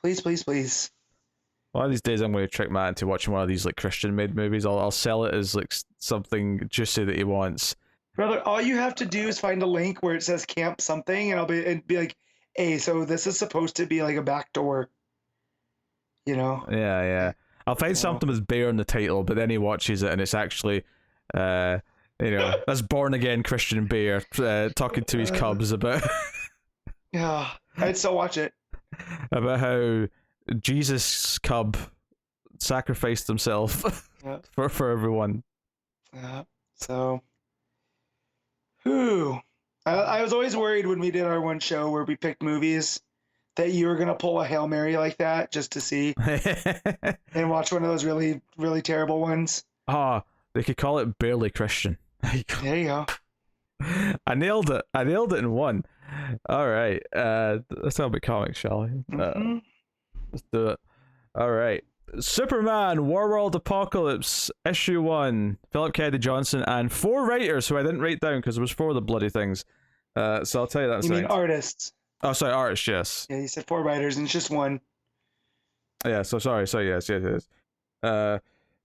One of these days, I'm going to trick Matt into watching one of these like Christian-made movies. I'll sell it as like something juicy that he wants. Brother, all you have to do is find a link where it says camp something, and I'll be like, hey, so this is supposed to be like a back door. You know? Yeah. I'll find something with bear in the title, but then he watches it and it's actually, that's born again Christian Bear talking to his cubs about. Yeah, I'd still watch it. About how Jesus cub sacrificed himself for everyone. Yeah. So. Whew. I was always worried when we did our one show where we picked movies that you were going to pull a Hail Mary like that just to see and watch one of those really, really terrible ones. They could call it Barely Christian. There you go. I nailed it in one. All right. Let's talk about comics, shall we? Let's do it. All right. Superman, Warworld Apocalypse, issue 1, Phillip Kennedy Johnson, and 4 writers who I didn't write down because there was 4 of the bloody things. So I'll tell you that in a second. You mean artists? Oh, sorry, artists, yes. Yeah, you said 4 writers and it's just 1. Yeah, so sorry, so yes.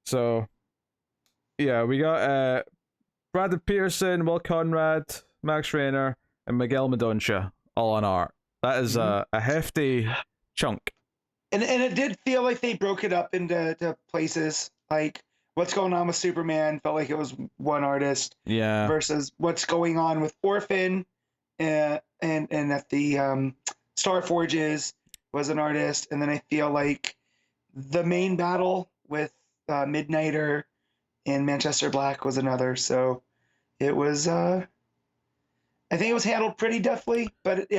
So, yeah, we got Brandon Peterson, Will Conrad, Max Rayner, and Miguel Madoncha all on art. That is a hefty chunk. And it did feel like they broke it up into places. Like what's going on with Superman felt like it was one artist. Yeah. Versus what's going on with Orphan, and at the Star Forges was an artist. And then I feel like the main battle with Midnighter and Manchester Black was another. So it was I think it was handled pretty deftly, but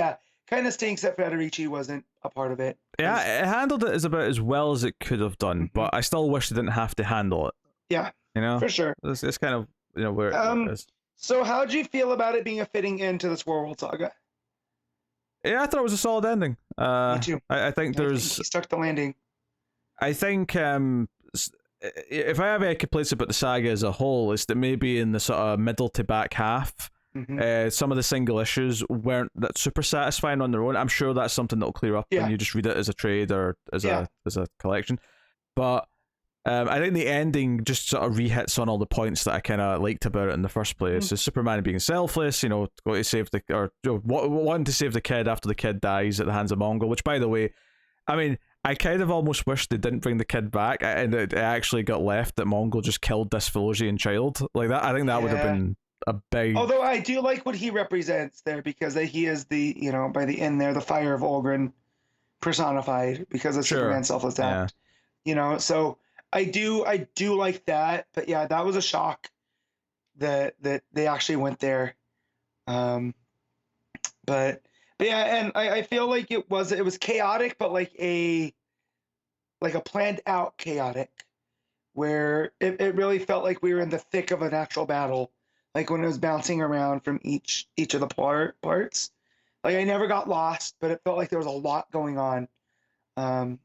kind of stinks that Federici wasn't a part of it. Yeah, it handled it about as well as it could have done, but I still wish they didn't have to handle it. Yeah, for sure. It's kind of where it is. So how'd you feel about it being a fitting end to this Warworld Saga? Yeah, I thought it was a solid ending. Me too. I think there's. I think he stuck the landing. I think if I have any complaints about the saga as a whole, it's that maybe in the sort of middle to back half. Some of the single issues weren't that super satisfying on their own. I'm sure that's something that'll clear up when you just read it as a trade or as a collection. But I think the ending just sort of re-hits on all the points that I kind of liked about it in the first place. So Superman being selfless, you know, going to save wanting to save the kid after the kid dies at the hands of Mongol. Which, by the way, I mean, I kind of almost wish they didn't bring the kid back, and it actually got left that Mongol just killed this Philosian child like that. I think that would have been a big. Although I do like what he represents there, because he is the, you know, by the end there, the fire of Olgrin personified, because of Superman's selfless act. You know, so I do like that. But yeah, that was a shock that they actually went there. But yeah, and I feel like it was chaotic, but like a planned out chaotic, where it really felt like we were in the thick of an actual battle, like when it was bouncing around from each of the parts. Like I never got lost, but it felt like there was a lot going on.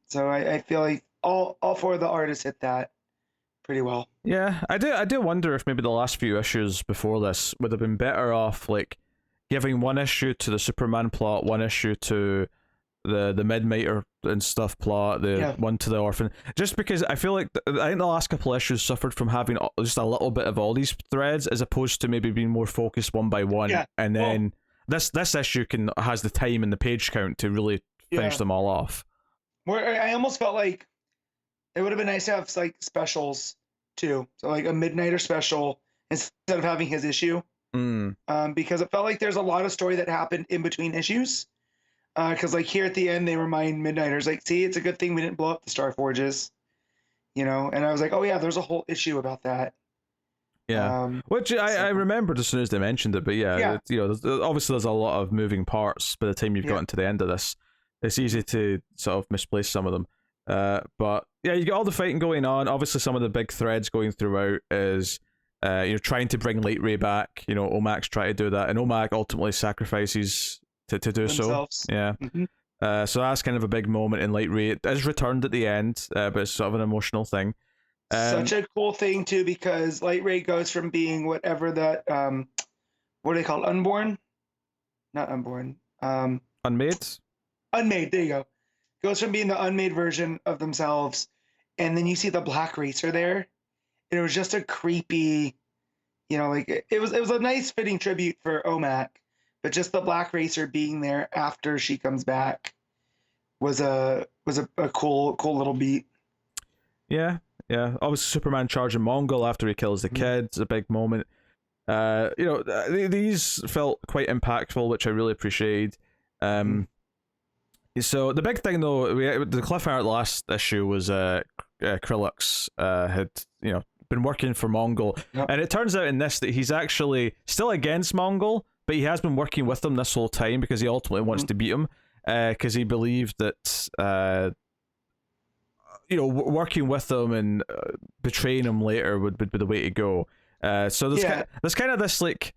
So I feel like all four of the artists hit that pretty well. Yeah, I do wonder if maybe the last few issues before this would have been better off, like giving one issue to the Superman plot, one issue to the Midnighter and stuff plot, one to the Orphan. Just because I feel like I think the last couple issues suffered from having just a little bit of all these threads, as opposed to maybe being more focused one by one. Yeah. And then this issue has the time and the page count to really finish them all off. Where I almost felt like it would have been nice to have like specials too, so like a Midnighter special instead of having his issue. Because it felt like there's a lot of story that happened in between issues. Because like here at the end, they remind Midnighters, like, see, it's a good thing we didn't blow up the Starforges, you know. And I was like, oh yeah, there's a whole issue about that. Yeah, which I remembered as soon as they mentioned it. But yeah. You know, obviously there's a lot of moving parts by the time you've gotten to the end of this. It's easy to sort of misplace some of them. But yeah, you get all the fighting going on. Obviously, some of the big threads going throughout is you know, trying to bring Light Ray back. You know, Omac's trying to do that, and Omac ultimately sacrifices to do themselves. So. Yeah. So that's kind of a big moment in Light Ray. It is returned at the end, but it's sort of an emotional thing. Such a cool thing too, because Light Ray goes from being whatever that what are they called? Unborn? Not unborn. Unmade? Unmade, there you go. Goes from being the unmade version of themselves, and then you see the Black Racer there, and it was just a creepy, you know, like it was a nice fitting tribute for Omac, but just the Black Racer being there after she comes back was a cool little beat. Yeah. Obviously, Superman charging Mongol after he kills the kid is a big moment. You know, these felt quite impactful, which I really appreciate. So the big thing though, the cliffhanger at the last issue was Krillix had, you know, been working for Mongol, and it turns out in this that he's actually still against Mongol, but he has been working with them this whole time because he ultimately wants to beat him, because he believed that you know, working with them and betraying him later would be the way to go. So there's kind of this, like,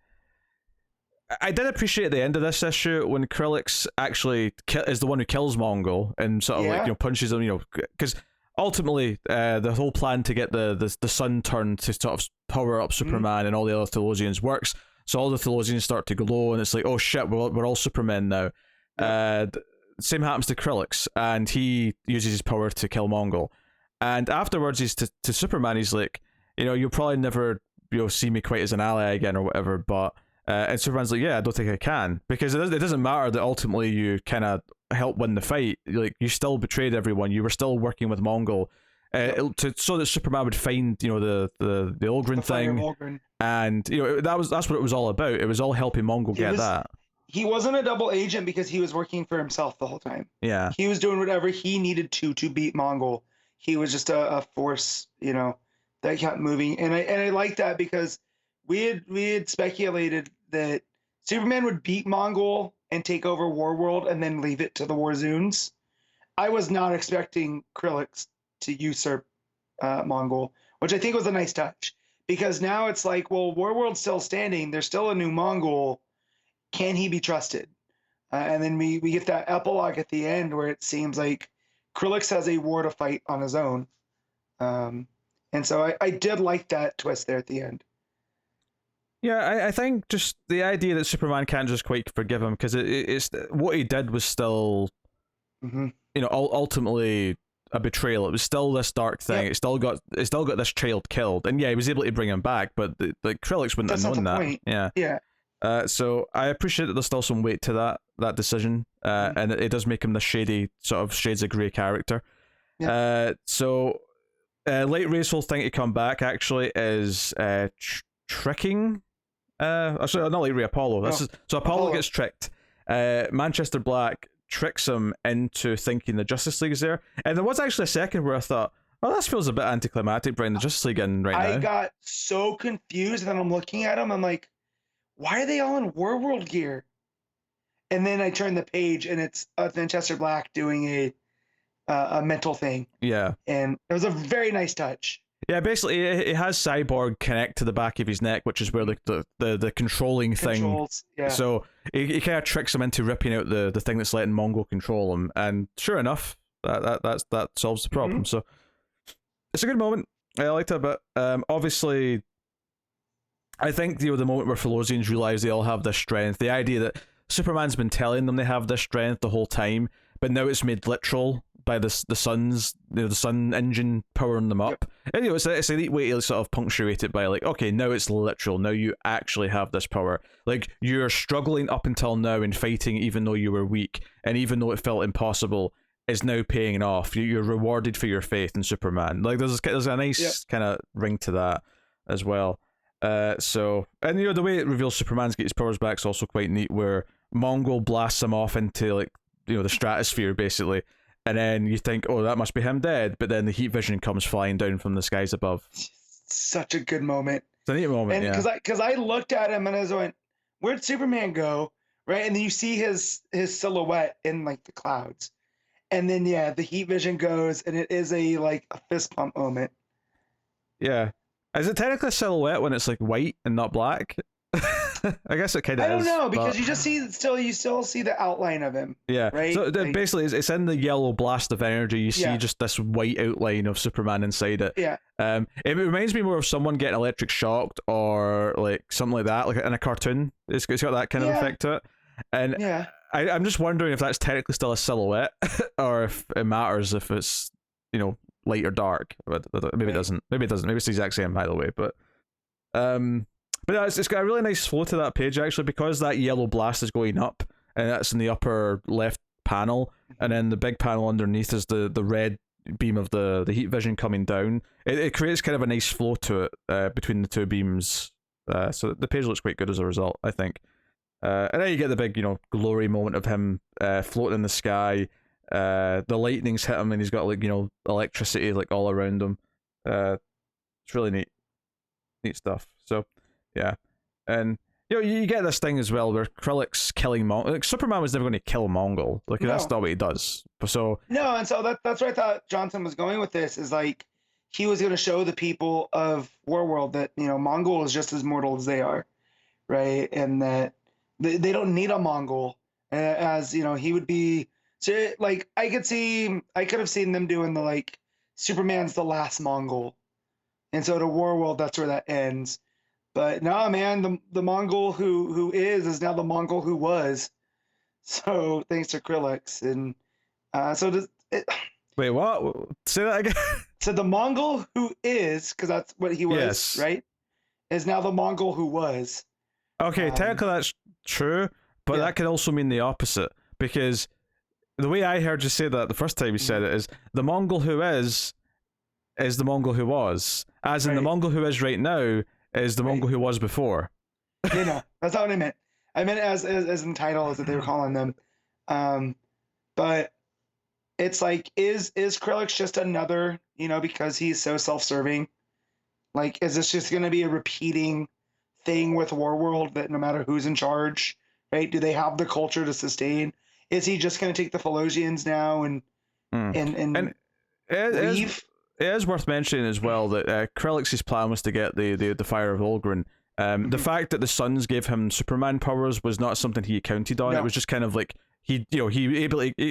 I did appreciate at the end of this issue when Krillix actually is the one who kills Mongol and sort of like, you know, punches him, you know, because ultimately the whole plan to get the sun turned to sort of power up Superman and all the other Thelosians works. So all the Thelosians start to glow, and it's like, oh shit, we're all Supermen now. Same happens to Krillix, and he uses his power to kill Mongol. And afterwards, he's to Superman, he's like, you know, you'll probably never, you know, see me quite as an ally again or whatever, but and Superman's like, yeah, I don't think I can, because it doesn't matter that ultimately you kind of help win the fight. Like, you still betrayed everyone. You were still working with Mongol, so that Superman would find, you know, the Olgrin thing, and you know, that's what it was all about. It was all helping Mongol get that. He wasn't a double agent because he was working for himself the whole time. Yeah, he was doing whatever he needed to beat Mongol. He was just a force, you know, that kept moving, and I like that, because we had speculated that Superman would beat Mongol and take over Warworld and then leave it to the Warzoons. I was not expecting Krillix to usurp Mongol, which I think was a nice touch, because now it's like, well, Warworld's still standing. There's still a new Mongol. Can he be trusted? And then we get that epilogue at the end where it seems like Krillix has a war to fight on his own. And so I did like that twist there at the end. Yeah, I think just the idea that Superman can't just quite forgive him, because it's what he did was still, you know, ultimately a betrayal. It was still this dark thing. Yep. It still got this child killed, and yeah, he was able to bring him back, but like Krillix wouldn't That's have not known the that. point. Yeah. Yeah. So I appreciate that there's still some weight to that decision, and it does make him the shady sort of shades of grey character. Yeah. Light Ray's whole thing to come back actually is tricking. Sorry, not Light Ray, Apollo. So Apollo gets tricked. Manchester Black tricks him into thinking the Justice League is there, and there was actually a second where I thought, oh, this feels a bit anticlimactic, bringing the Justice League in now. I got so confused, and then I'm looking at them, I'm like, why are they all in Warworld gear? And then I turn the page, and it's Manchester Black doing a mental thing. Yeah. And it was a very nice touch. Yeah, basically, it has Cyborg connect to the back of his neck, which is where the controlling thing. Yeah. So he kind of tricks him into ripping out the thing that's letting Mongo control him, and sure enough, that solves the problem. So it's a good moment. I liked it a bit. Obviously, I think the moment where Philosians realize they all have this strength, the idea that Superman's been telling them they have this strength the whole time, but now it's made literal by the sun's, the sun engine powering them up. Yep. And it's a neat way to sort of punctuate it by like, okay, now it's literal. Now you actually have this power. Like, you're struggling up until now and fighting even though you were weak, and even though it felt impossible, is now paying off. You're rewarded for your faith in Superman. Like, there's a nice kind of ring to that as well. And the way it reveals Superman's get his powers back is also quite neat, where Mongol blasts him off into like, the stratosphere basically. And then you think, oh, that must be him dead. But then the heat vision comes flying down from the skies above. Such a good moment. It's a neat moment, and because I looked at him and I went, where'd Superman go? Right, and then you see his silhouette in like the clouds, and then the heat vision goes, and it is a fist pump moment. Yeah, is it technically a silhouette when it's like white and not black? I guess it kind of is. I don't know, because you still see the outline of him. Yeah. Right. So basically, it's in the yellow blast of energy. You see just this white outline of Superman inside it. Yeah. It reminds me more of someone getting electric shocked or like something like that, like in a cartoon. It's got that kind of effect to it. And I'm just wondering if that's technically still a silhouette, or if it matters if it's light or dark. But maybe it doesn't. Maybe it doesn't. Maybe it's the exact same, by the way. But it's got a really nice flow to that page, actually, because that yellow blast is going up, and that's in the upper left panel, and then the big panel underneath is the red beam of the heat vision coming down. It creates kind of a nice flow to it between the two beams. So the page looks quite good as a result, I think. And then you get the big, glory moment of him floating in the sky. The lightning's hit him, and he's got electricity all around him. It's really neat stuff. So yeah, and you get this thing as well where Krillix killing Mongol. Like, Superman was never going to kill Mongol. Like, that's not what he does. So no, and so that's where I thought Johnson was going with this. Is like he was going to show the people of Warworld that Mongol is just as mortal as they are, right? And that they don't need a Mongol, as he would be. So I could have seen them doing the Superman's the last Mongol, and so to Warworld, that's where that ends. But no, man, the Mongol who is now the Mongol who was. So thanks to Krillix, and wait, what? Say that again. So the Mongol who is, because that's what he was, right? Is now the Mongol who was. Okay, technically that's true, but that could also mean the opposite, because the way I heard you say that the first time you said it is the Mongol who is the Mongol who was, as in the Mongol who is right now is the Mongol who was before. That's not what I meant. I meant as in title, as that they were calling them. But it's is Krillix just another, because he's so self-serving? Is this just going to be a repeating thing with Warworld, that no matter who's in charge, right? Do they have the culture to sustain? Is he just going to take the Philosians now and leave? It is worth mentioning as well that Krillix's plan was to get the Fire of Olgrin. The fact that the Suns gave him Superman powers was not something he counted on. No. It was just kind of he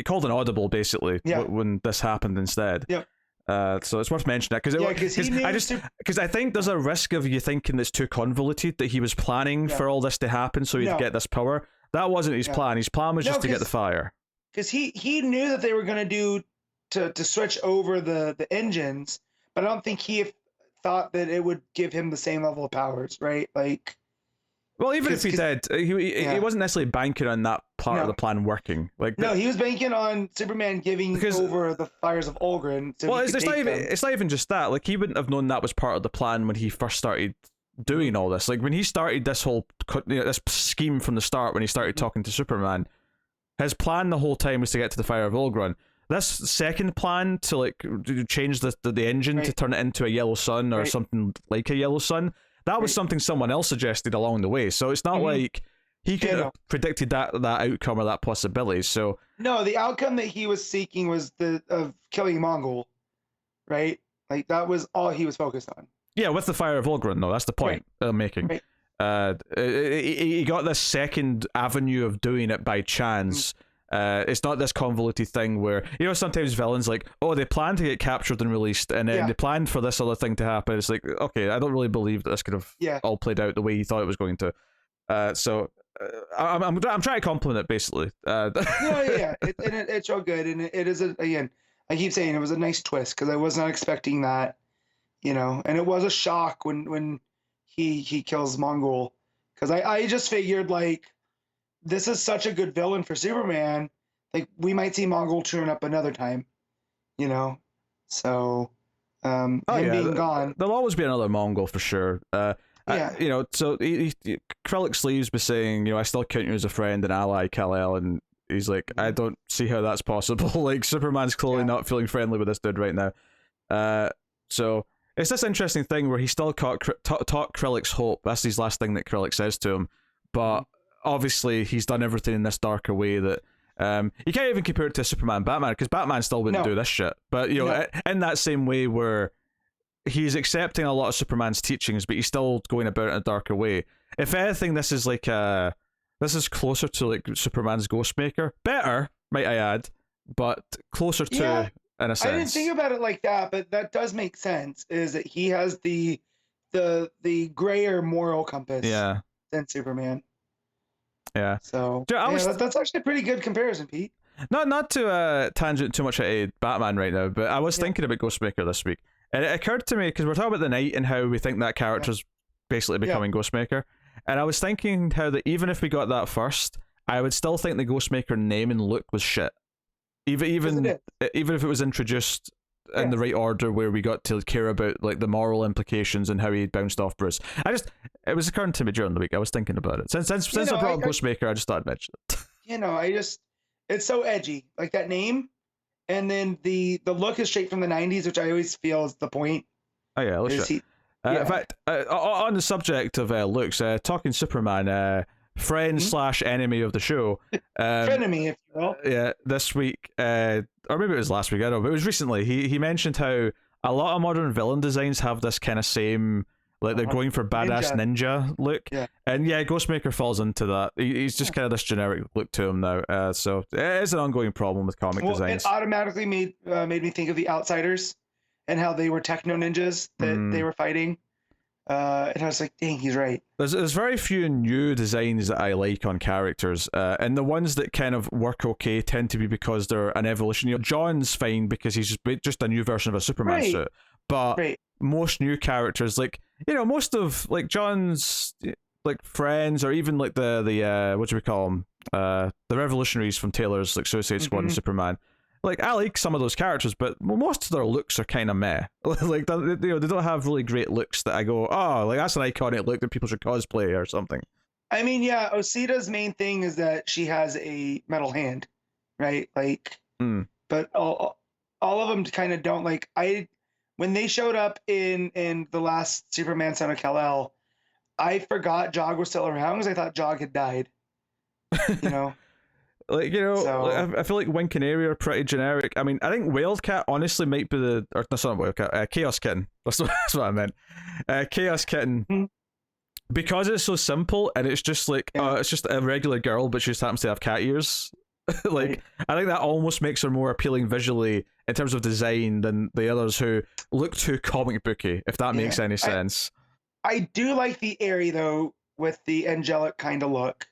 called an audible basically when this happened instead. Yeah. So it's worth mentioning that because I think there's a risk of you thinking it's too convoluted, that he was planning for all this to happen so he'd get this power. That wasn't his plan. His plan was just to get the fire. Because he knew that they were going to do to switch over the engines, but I don't think he thought that it would give him the same level of powers, right? Like, Well, even if he did, he wasn't necessarily banking on that part of the plan working. Like, no, he was banking on Superman giving over the fires of Olgren. So well, it's not even just that. Like, he wouldn't have known that was part of the plan when he first started doing all this. Like, when he started this whole this scheme from the start, when he started talking to Superman, his plan the whole time was to get to the fire of Olgren. This second plan to like change the engine to turn it into a yellow sun or something like a yellow sun, that was something someone else suggested along the way. So it's not like he could have predicted that outcome or that possibility. So no, the outcome that he was seeking was of killing Mongol, right? Like, that was all he was focused on. Yeah, with the fire of Olgren, though, that's the point I'm making. Right. He got this second avenue of doing it by chance. It's not this convoluted thing where, you know, sometimes villains like, oh, they planned to get captured and released, and then they planned for this other thing to happen. It's like, okay, I don't really believe that this could have all played out the way he thought it was going to. I'm trying to compliment it, basically. It's all good, and it is again. I keep saying it was a nice twist because I was not expecting that, you know, and it was a shock when he kills Mongol, because I just figured, like, this is such a good villain for Superman. Like, we might see Mongol turn up another time, you know? So, him being gone. There'll always be another Mongol for sure. You know, so Krellick Sleeves was saying, you know, I still count you as a friend and ally, Kal-El, and he's like, I don't see how that's possible. Like, Superman's clearly not feeling friendly with this dude right now. So, it's this interesting thing where he still taught Krellick's hope. That's his last thing that Krellick says to him. But obviously, he's done everything in this darker way that you can't even compare it to Superman Batman, because Batman still wouldn't do this shit. But, you know, in that same way where he's accepting a lot of Superman's teachings, but he's still going about it in a darker way. If anything, this is like this is closer to like Superman's Ghostmaker. Better, might I add, but closer to, in a sense. I didn't think about it like that, but that does make sense. Is that he has the grayer moral compass than Superman. Yeah. So that's actually a pretty good comparison, Pete. Not to tangent too much at Batman right now, but I was thinking about Ghostmaker this week, and it occurred to me, because we're talking about the Knight and how we think that character's basically becoming Ghostmaker, and I was thinking how that even if we got that first, I would still think the Ghostmaker name and look was shit. Even if it was introduced in the right order, where we got to care about like the moral implications and how he bounced off Bruce. It was occurring to me during the week. I was thinking about it. Since I brought up Ghostmaker, I just thought I'd mention it. You know, it's so edgy, like that name, and then the look is straight from the 90s, which I always feel is the point. Oh yeah, let's in fact, on the subject of looks, talking Superman, friend / enemy of the show, frenemy, if you will. Yeah, this week, or maybe it was last week, I don't know, but it was recently. He mentioned how a lot of modern villain designs have this kind of same, like they're going for badass ninja look, and Ghostmaker falls into that. He's just kind of this generic look to him now. So it is an ongoing problem with comic designs. It automatically made me think of the Outsiders and how they were techno ninjas that they were fighting. And I was like, dang, he's right. There's very few new designs that I like on characters, and the ones that kind of work okay tend to be because they're an evolution. You know, John's fine because he's just a new version of a Superman suit, but most new characters, like, you know, most of like John's like friends, or even like the what do we call them, the revolutionaries from Taylor's like Suicide Squad and Superman. Like, I like some of those characters, but most of their looks are kind of meh. Like, you know, they don't have really great looks that I go, oh, like that's an iconic look that people should cosplay or something. I mean, yeah, Osita's main thing is that she has a metal hand, right? Like, but all of them kind of don't. Like, when they showed up in the last Superman Son of Kal-El, I forgot Jog was still around because I thought Jog had died. You know. Like, you know, I feel like Wing Canary are pretty generic. I mean, I think Wildcat honestly might be that's not Wildcat, Chaos Kitten. That's what I meant. Chaos Kitten, because it's so simple and it's just like, it's just a regular girl, but she just happens to have cat ears. Like, I think that almost makes her more appealing visually in terms of design than the others who look too comic booky, if that makes any sense. I do like the Aerie, though, with the angelic kind of look.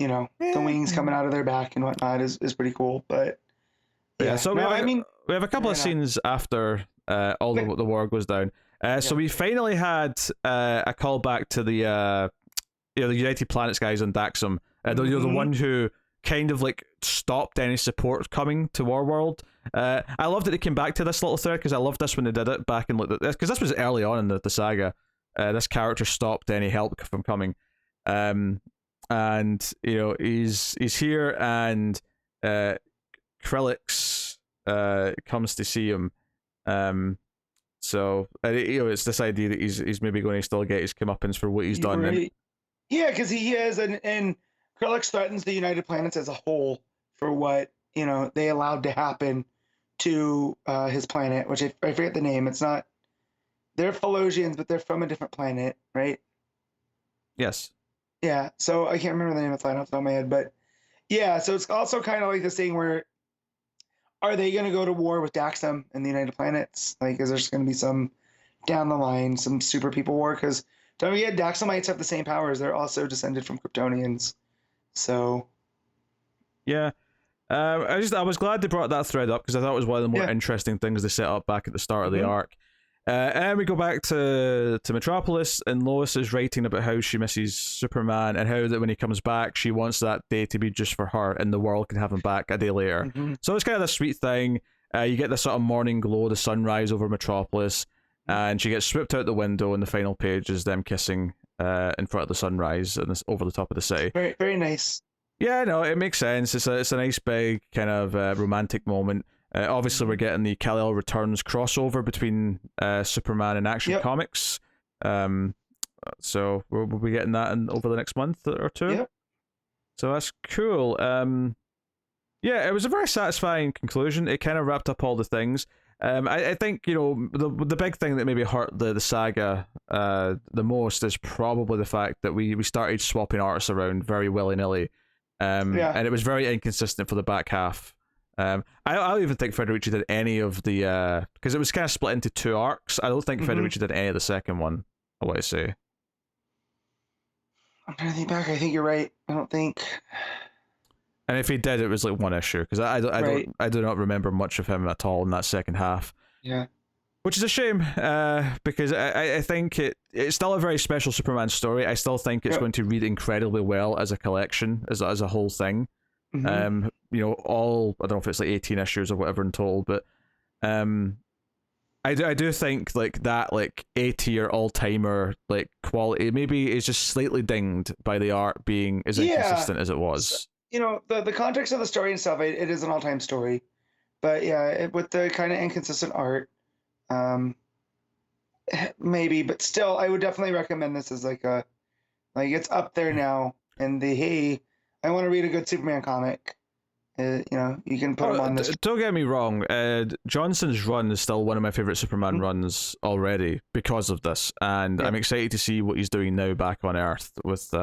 You know, the wings coming out of their back and whatnot is pretty cool. But Yeah, so no, I mean, we have a couple why of not? scenes after all the war goes down. So we finally had a callback to the the United Planets guys on Daxam. The one who kind of like stopped any support coming to Warworld. I love that they came back to this little thread because I loved this when they did it back in like because this was early on in the saga. This character stopped any help from coming, and he's here and Krillix comes to see him. So it's this idea that he's maybe going to still get his comeuppance for what he's done. Right. Yeah, because he is, and Krillix threatens the United Planets as a whole for what they allowed to happen to his planet, which I forget the name. It's not. They're Philosians, but they're from a different planet, right? Yes. Yeah. So I can't remember the name of the planet off the top of my head, but yeah. So it's also kind of like this thing where are they going to go to war with Daxam and the United Planets? Like, is there going to be some down the line, some super people war? Because don't forget, Daxamites have the same powers. They're also descended from Kryptonians. So yeah. I was glad they brought that thread up because I thought it was one of the more interesting things they set up back at the start of the arc. And we go back to Metropolis, and Lois is writing about how she misses Superman and how that when he comes back, she wants that day to be just for her, and the world can have him back a day later. So it's kind of this sweet thing. You get this sort of morning glow, the sunrise over Metropolis, and she gets swooped out the window, and the final page is them kissing in front of the sunrise and over the top of the city. Very, very nice. Yeah, no, it makes sense. It's a nice big kind of romantic moment. Obviously, we're getting the Kal-El Returns crossover between Superman and Action Comics. So we'll be getting that over the next month or two. Yep. So that's cool. Yeah, it was a very satisfying conclusion. It kind of wrapped up all the things. I think the big thing that maybe hurt the saga the most is probably the fact that we started swapping artists around very willy-nilly. And it was very inconsistent for the back half. I don't even think Federici did any of the because it was kind of split into two arcs. I don't think Federici did any of the second one. I want to say. I'm trying to think back. I think you're right. I don't think. And if he did, it was like one issue because I do not remember much of him at all in that second half. Yeah. Which is a shame because I think it's still a very special Superman story. I still think it's going to read incredibly well as a collection, as a whole thing. All I don't know if it's like 18 issues or whatever in total, but I do think like that like A-tier all-timer like quality maybe is just slightly dinged by the art being as inconsistent as it was. The context of the story and stuff, it is an all-time story, but with the kind of inconsistent art, maybe, but still I would definitely recommend this as like it's up there now in the hey, I want to read a good Superman comic. You can put them on this. Don't get me wrong. Johnson's run is still one of my favorite Superman runs already because of this, and I'm excited to see what he's doing now back on Earth with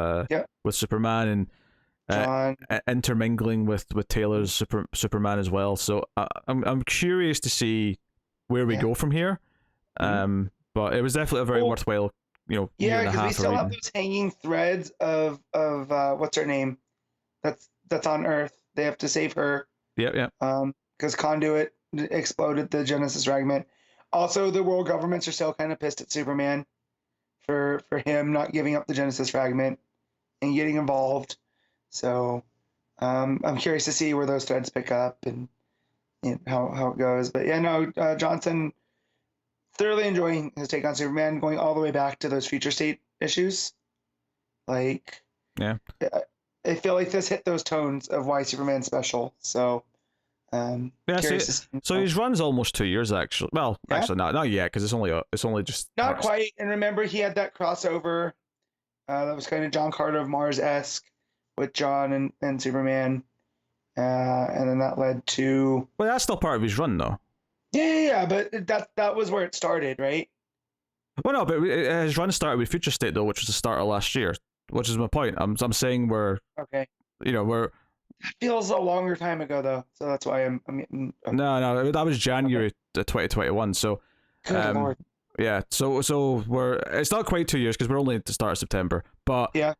Superman and intermingling with Taylor's Superman as well. So I'm curious to see where we go from here. But it was definitely a very worthwhile, year and a half. Because we still have those hanging threads of what's her name, that's on Earth. They have to save her. Yeah. Because Conduit exploded the Genesis fragment. Also, the world governments are still kind of pissed at Superman for him not giving up the Genesis fragment and getting involved. So I'm curious to see where those threads pick up and how it goes. But Johnson, thoroughly enjoying his take on Superman, going all the way back to those future state issues. Like, I feel like this hit those tones of why Superman's special. So, so his run's almost 2 years actually. Well, actually not yet because it's only just not quite. And remember, he had that crossover that was kind of John Carter of Mars-esque with John and Superman, and then that led to. Well, that's still part of his run though. Yeah, but that was where it started, right? Well, no, but his run started with Future State though, which was the start of last year. Which is my point. I'm saying we're okay. We're. That feels a longer time ago though, so that's why I'm getting. No, that was January 2021. So, Good Lord. Yeah, so it's not quite 2 years because we're only at the start of September. But Yeah.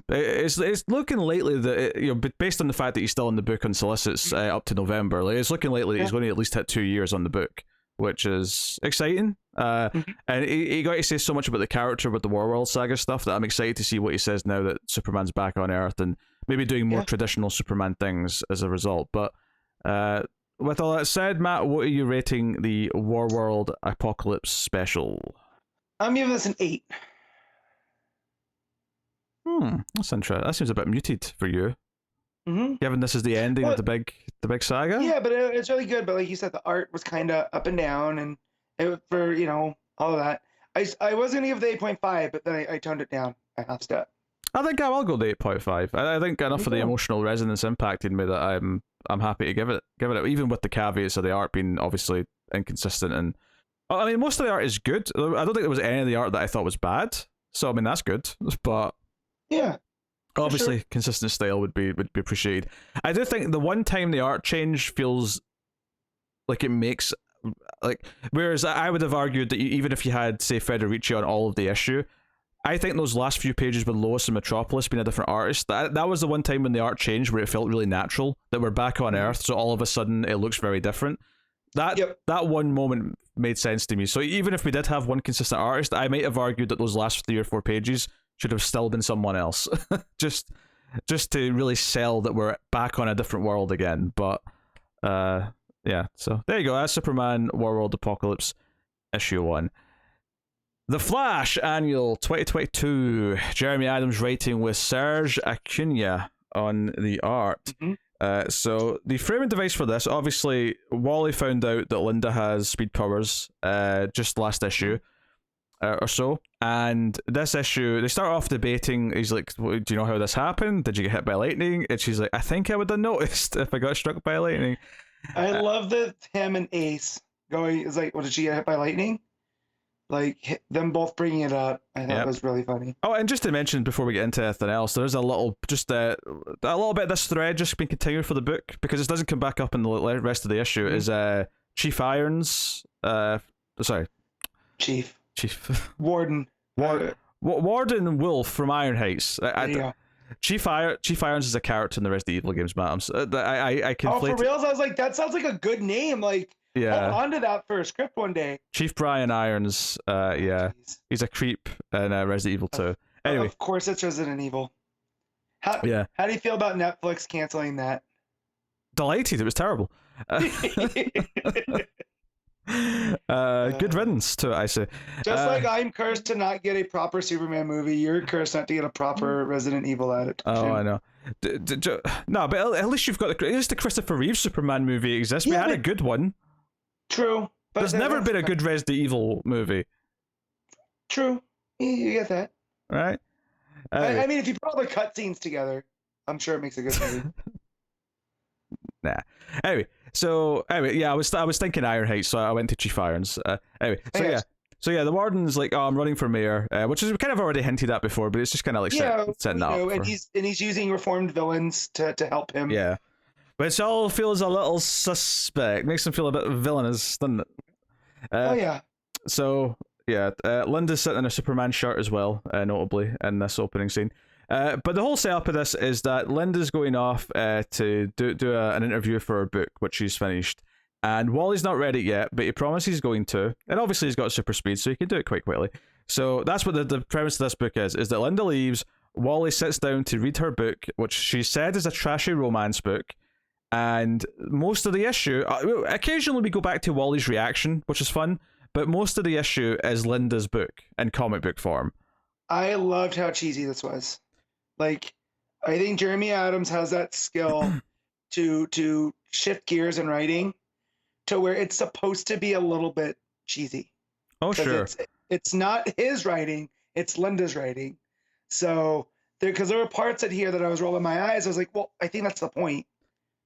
it's looking lately that based on the fact that he's still in the book on solicits up to November, like, it's looking lately that he's going to at least hit 2 years on the book, which is exciting. And he got to say so much about the character with the Warworld Saga stuff that I'm excited to see what he says now that Superman's back on Earth and maybe doing more traditional Superman things as a result. But with all that said, Matt, what are you rating the Warworld Apocalypse special? I'm giving this an 8. That's interesting. That seems a bit muted for you. Mm-hmm. Given this is the ending of the big saga. Yeah, but it's really good. But like you said, the art was kind of up and down, and for all of that. I was gonna give the 8.5, but then I toned it down a half step. I think I will go to 8.5. I think enough of the emotional resonance impacted me that I'm happy to give it, even with the caveats of the art being obviously inconsistent. And I mean, most of the art is good. I don't think there was any of the art that I thought was bad. So I mean, that's good. But yeah, obviously, consistent style would be appreciated. I do think the one time the art change feels like it makes whereas I would have argued that even if you had, say, Federici on all of the issue, I think those last few pages with Lois and Metropolis being a different artist, that was the one time when the art changed where it felt really natural, that we're back on Earth, so all of a sudden it looks very different. That one moment made sense to me. So even if we did have one consistent artist, I might have argued that those last 3 or 4 pages should have still been someone else, just to really sell that we're back on a different world again. But yeah, so there you go. That's Superman Warworld Apocalypse issue 1. The Flash Annual 2022. Jeremy Adams writing with Serg Acuña on the art. So the framing device for this, obviously, Wally found out that Linda has speed powers just last issue or so. And this issue, they start off debating. He's like, do you know how this happened? Did you get hit by lightning? And she's like, I think I would have noticed if I got struck by lightning. I love that him and Ace going, is like, well, did she get hit by lightning? Like, them both bringing it up, I thought was really funny. Oh, and just to mention before we get into anything else, there's a little bit of this thread just being continued for the book, because it doesn't come back up in the rest of the issue, is Chief Irons, Chief. Warden. Warden Wolf from Iron Heights. Chief Irons is a character in the Resident Evil games, man. I conflate. Oh, for reals? I was like, that sounds like a good name. Like, hold on to that for a script one day. Chief Brian Irons. He's a creep in Resident Evil 2. Anyway, of course, it's Resident Evil. How do you feel about Netflix canceling that? Delighted. It was terrible. Good riddance to it, I say. Just like I'm cursed to not get a proper Superman movie, you're cursed not to get a proper Resident Evil adaptation. Oh, I know. No, but at least you've got at least the Christopher Reeve Superman movie exists. We had a good one. True. But there's never been a good Resident Evil movie. True. You get that. Right? I mean, if you put all the cutscenes together, I'm sure it makes a good movie. Nah. Anyway, yeah, I was thinking Iron Heights, so I went to Chief Irons. So the Warden's like, oh, I'm running for mayor, which is we kind of already hinted at before, but it's just kind of like setting up. And he's using reformed villains to help him. Yeah, but it all feels a little suspect. Makes him feel a bit villainous, doesn't it? So Linda's sitting in a Superman shirt as well, notably in this opening scene. But the whole setup of this is that Linda's going off to do an interview for her book, which she's finished. And Wally's not read it yet, but he promises he's going to. And obviously he's got super speed, so he can do it quite quickly. So that's what the premise of this book is that Linda leaves, Wally sits down to read her book, which she said is a trashy romance book. And most of the issue, occasionally we go back to Wally's reaction, which is fun, but most of the issue is Linda's book in comic book form. I loved how cheesy this was. Like, I think Jeremy Adams has that skill to shift gears in writing to where it's supposed to be a little bit cheesy. Oh, sure. It's not his writing, it's Linda's writing. So, because there were parts in here that I was rolling my eyes, I was like, well, I think that's the point,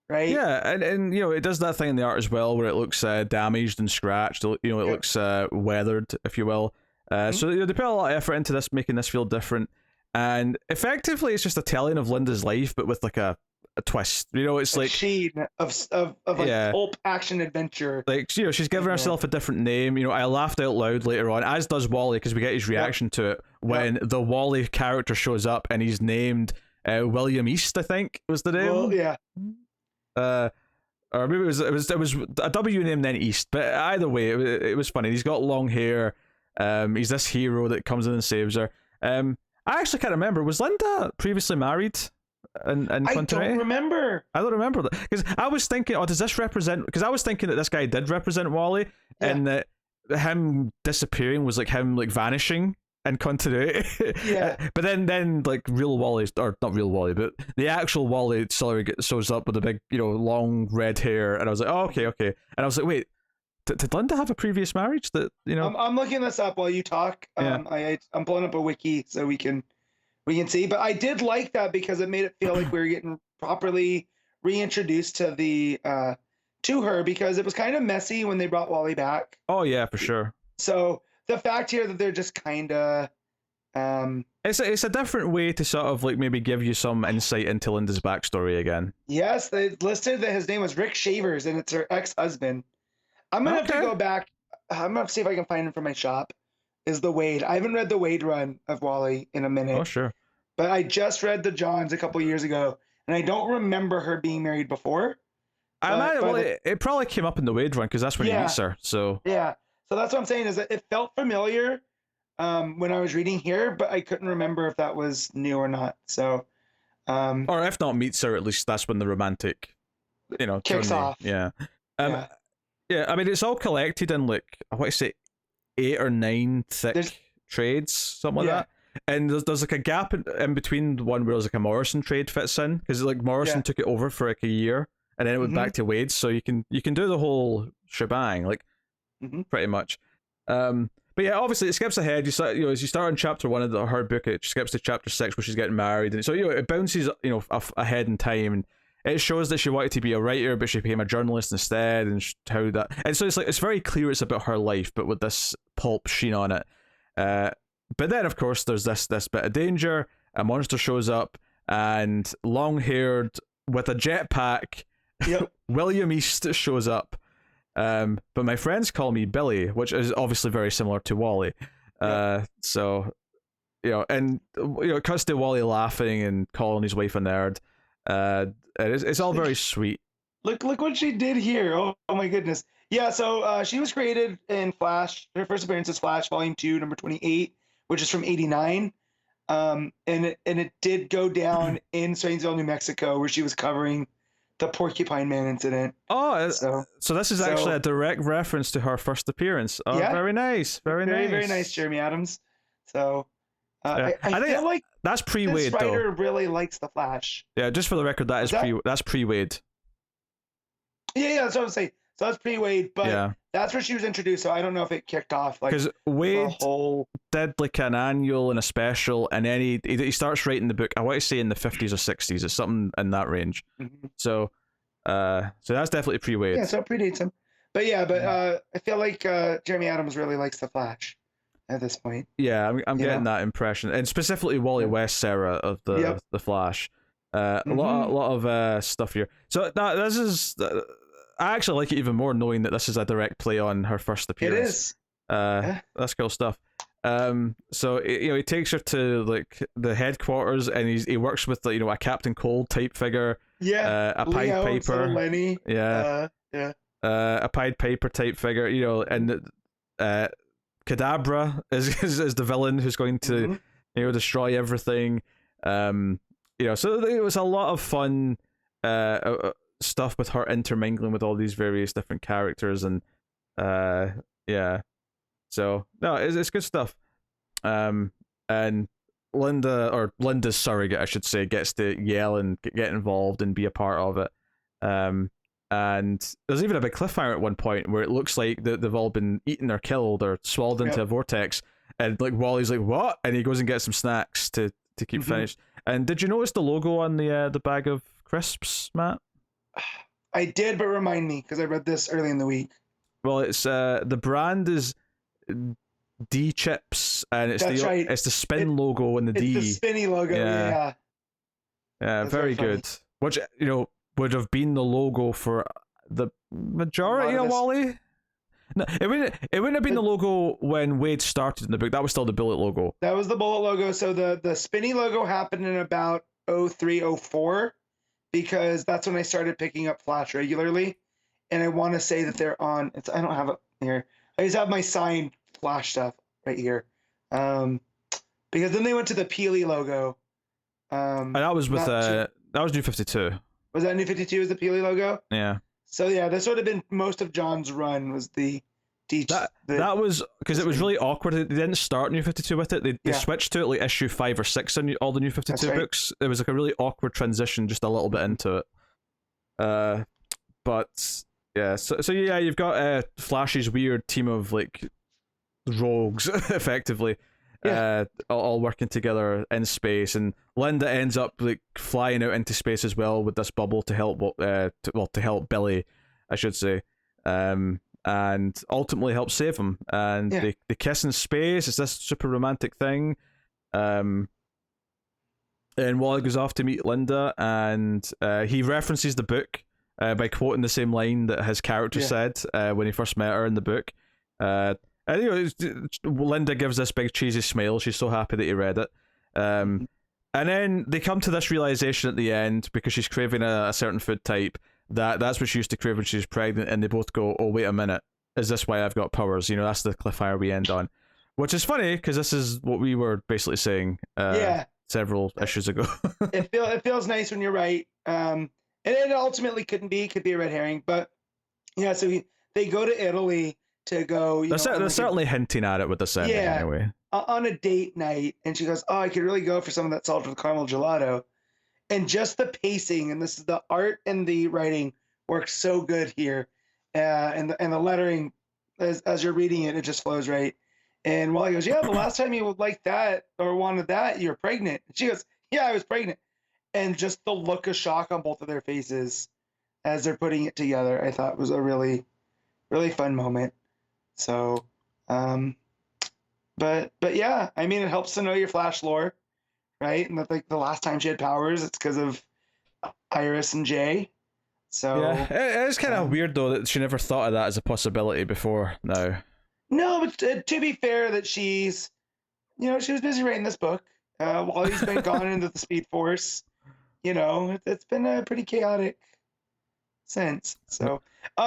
right? Yeah, and it does that thing in the art as well where it looks damaged and scratched, it looks weathered, if you will. So they put a lot of effort into this, making this feel different. And effectively, it's just a telling of Linda's life, but with like a a twist. You know, it's a like sheen of like yeah. pulp action adventure. Like, you know, she's given herself a different name. You know, I laughed out loud later on, as does Wally, because we get his reaction to it when the Wally character shows up and he's named William East, I think was the name. Well, yeah. Or maybe it was a W name then East, but either way, it was funny. He's got long hair. He's this hero that comes in and saves her. I actually can't remember. Was Linda previously married? And I don't remember. I don't remember that, because I was thinking, oh, does this represent? Because I was thinking that this guy did represent Wally, and that him disappearing was like him like vanishing in continuity. Yeah. But then like real Wally, or not real Wally, but the actual Wally shows up with a big, you know, long red hair, and I was like, oh, okay, and I was like, wait, did Linda have a previous marriage that, you know? I'm looking this up while you talk. I'm pulling up a wiki so we can see. But I did like that because it made it feel like we were getting properly reintroduced to the to her, because it was kind of messy when they brought Wally back. Oh yeah, for sure. So the fact here that they're just kind of it's a different way to sort of like maybe give you some insight into Linda's backstory again. Yes, they listed that his name was Rick Shavers and it's her ex-husband. I'm gonna have to go back. I'm gonna see if I can find him from my shop. Is the Wade? I haven't read the Wade run of Wally in a minute. Oh sure. But I just read the Johns a couple years ago, and I don't remember her being married before. It probably came up in the Wade run because that's when he meets her. So yeah, so that's what I'm saying, is that it felt familiar when I was reading here, but I couldn't remember if that was new or not. So, or if not meets her, at least that's when the romantic, you know, kicks off. Yeah. Yeah. I mean, it's all collected in like I want to say 8 or 9 thick trades, something like that. And there's like a gap in between the one where there's like a Morrison trade fits in, because like Morrison took it over for like a year and then it went back to Wade's, so you can do the whole shebang, like pretty much. But yeah, obviously it skips ahead. You start, you know, as you start in chapter 1 of her book, it skips to chapter 6 where she's getting married, and so you know it bounces, you know, ahead in time, and it shows that she wanted to be a writer, but she became a journalist instead, and how that. And so it's like it's very clear it's about her life, but with this pulp sheen on it. But then, of course, there's this bit of danger. A monster shows up, and long-haired with a jetpack, William East shows up. But my friends call me Billy, which is obviously very similar to Wally. So, you know, and you know, it cuts to Wally laughing and calling his wife a nerd. It's all very sweet. Look what she did here. Oh my goodness. Yeah, so she was created in Flash. Her first appearance is Flash Volume 2, number 28, which is from 89. And it did go down in Swainsville, New Mexico, where she was covering the Porcupine Man incident. Oh, so this is actually a direct reference to her first appearance. Oh, yeah. Very nice. Very nice, Jeremy Adams. So I feel like that's pre-Wade, though. This writer really likes the Flash. Yeah, just for the record, that's pre-Wade. Yeah, that's what I'm saying. So that's pre-Wade, but that's where she was introduced. So I don't know if it kicked off like because Wade did like an annual and a special, and then he starts writing the book. I want to say in the 50s or 60s. It's something in that range. So that's definitely pre-Wade. Yeah, so it predates him. But I feel like Jeremy Adams really likes the Flash at this point. Yeah, I'm getting that impression, and specifically Wally West's era of the Flash. A lot of stuff here. So this is. I actually like it even more knowing that this is a direct play on her first appearance. It is. That's cool stuff. So you know, he takes her to like the headquarters, and he works with a Captain Cold type figure. Yeah. A Pied Piper. Lenny. Yeah. A Pied Piper type figure. You know, and Kadabra is the villain who's going to destroy everything. You know, so it was a lot of fun. Stuff with her intermingling with all these various different characters, and so no, it's good stuff. And Linda's surrogate, I should say, gets to yell and get involved and be a part of it. And there's even a big cliffhanger at one point where it looks like they've all been eaten or killed or swallowed into a vortex, and like Wally's like, what? And he goes and gets some snacks to keep finished. And did you notice the logo on the bag of crisps, Matt? I did, but remind me, because I read this early in the week. Well, it's the brand is D Chips, and it's it's the spin logo and the D. It's the spinny logo. Yeah, very good. which would have been the logo for the majority of Wally. No, it wouldn't have been the logo when Wade started in the book. That was still the Bullet logo. That was the Bullet logo. So the Spinny logo happened in about 03, 04, because that's when I started picking up Flash regularly. And I want to say that they're on. I don't have it here. I just have my signed Flash stuff right here. Because then they went to the Peely logo. And that was with that was New 52. Was that New 52? Was the Peely logo? Yeah. So yeah, this would have been most of John's run. Was that was because it was really awkward. They didn't start New 52 with it. They switched to it like issue 5 or 6 in all the New 52 books. It was like a really awkward transition, just a little bit into it. But yeah, so yeah, you've got Flash's weird team of like rogues, effectively. All working together in space, and Linda ends up like flying out into space as well with this bubble to help to help Billy, I should say, and ultimately help save him. And they kiss in space. It's this super romantic thing. And Wally goes off to meet Linda, and he references the book by quoting the same line that his character said when he first met her in the book. And Linda gives this big cheesy smile. She's so happy that he read it. And then they come to this realization at the end, because she's craving a certain food type, that's what she used to crave when she was pregnant, and they both go, oh, wait a minute, is this why I've got powers? That's the cliffhanger we end on. Which is funny, because this is what we were basically saying several issues ago. It feels nice when you're right. And it ultimately could be a red herring, but yeah, so they go to Italy to go, they're certainly hinting at it with the setting anyway. On a date night, and she goes, oh, I could really go for some of that salted caramel gelato. And just the pacing, and this is the art and the writing works so good here. And the lettering, as you're reading it, it just flows right. And Wally goes, yeah, the last time you would like that or wanted that, you were pregnant. And she goes, yeah, I was pregnant. And just the look of shock on both of their faces as they're putting it together, I thought was a really, really fun moment. So, but yeah, I mean, it helps to know your Flash lore, right? And that, like, the last time she had powers, it's because of Iris and Jay. So yeah, it is kind of weird though that she never thought of that as a possibility before now. No, but to be fair, that she's, she was busy writing this book while he's been gone into the Speed Force. It's been a pretty chaotic since. So,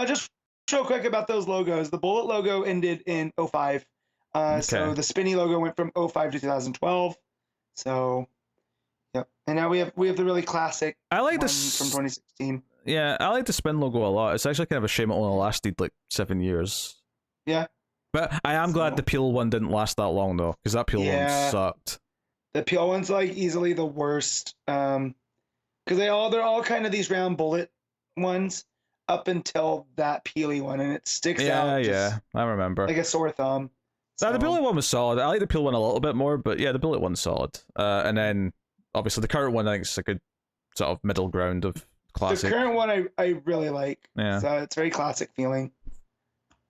just real quick about those logos. The Bullet logo ended in 05. So the Spinny logo went from 05 to 2012. So, yep. And now we have the really classic. I like one this from 2016. Yeah, I like the Spin logo a lot. It's actually kind of a shame it only lasted like 7 years. Yeah. But I am glad the Peel one didn't last that long though, because that Peel one sucked. The Peel one's like easily the worst. Because they're all kind of these round bullet ones up until that Peely one, and it sticks out. Yeah, I remember. Like a sore thumb. So. The Bullet one was solid. I like the Peel one a little bit more, but yeah, the Bullet one's solid. And then obviously the current one I think is a good sort of middle ground of classic. The current one I really like. Yeah. So it's very classic feeling.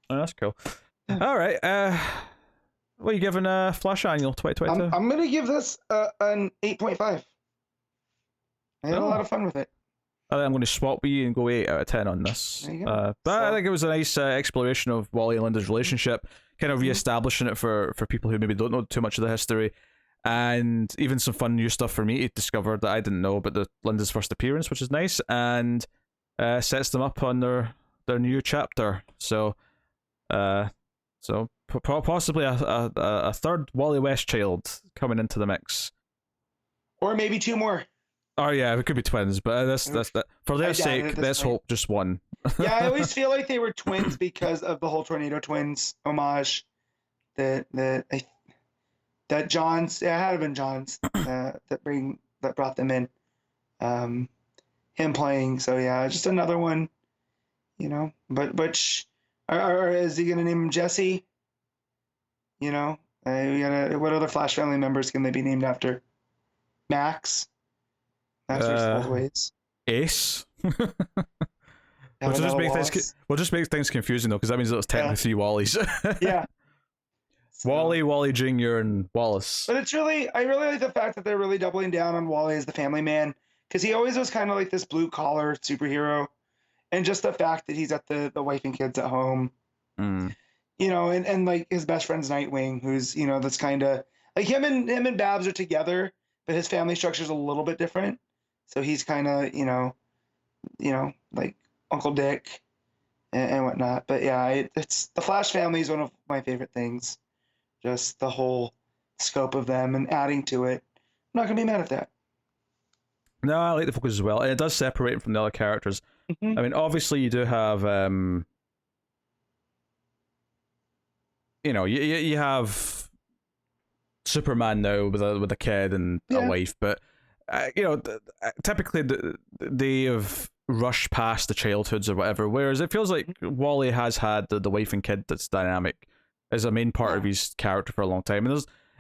Oh, that's cool. All right. What are you giving Flash Annual 2022? I'm gonna give this an 8.5. I had a lot of fun with it. I think I'm going to swap with you and go 8 out of 10 on this. But I think it was a nice exploration of Wally and Linda's relationship, kind of re-establishing it for people who maybe don't know too much of the history, and even some fun new stuff for me to discover that I didn't know about Linda's first appearance, which is nice, and sets them up on their new chapter. So possibly a third Wally West child coming into the mix, or maybe 2 more. Oh yeah, it could be twins, but that's for their sake. Let's hope just one. Yeah, I always feel like they were twins because of the whole Tornado Twins homage. That John's, it had to have been John's that brought them in. Him playing, so yeah, just another one. But which or is he gonna name him Jesse? We gotta. What other Flash family members can they be named after? Max. Ways. Ace. We'll just make things confusing though, because that means it's technically 3 Wallys. Yeah. So. Wally Jr. and Wallace. But I really like the fact that they're really doubling down on Wally as the family man, because he always was kind of like this blue collar superhero, and just the fact that he's got the wife and kids at home, Mm. and like his best friend's Nightwing, who's that's kind of like him and Babs are together, but his family structure is a little bit different. So he's kind of like Uncle Dick and whatnot. But yeah, it's the Flash family is one of my favorite things. Just the whole scope of them and adding to it. I'm not gonna be mad at that. No, I like the focus as well, and it does separate him from the other characters. Mm-hmm. I mean, obviously you do have, you have Superman now with a kid and a wife, but typically they have rushed past the childhoods or whatever. Whereas it feels like Wally has had the wife and kid that's dynamic as a main part of his character for a long time,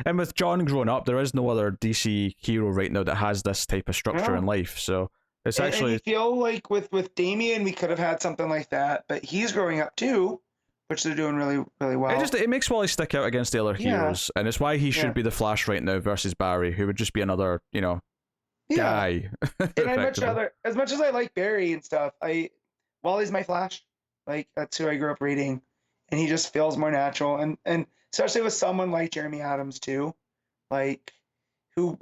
and with John growing up, there is no other DC hero right now that has this type of structure in life. So it's actually. And you feel like with Damian, we could have had something like that, but he's growing up too, which they're doing really, really well. It makes Wally stick out against the other heroes, and it's why he should be the Flash right now versus Barry, who would just be another, guy. And I'd much rather, as much as I like Barry and stuff, Wally's my Flash. Like that's who I grew up reading, and he just feels more natural, and especially with someone like Jeremy Adams too, like who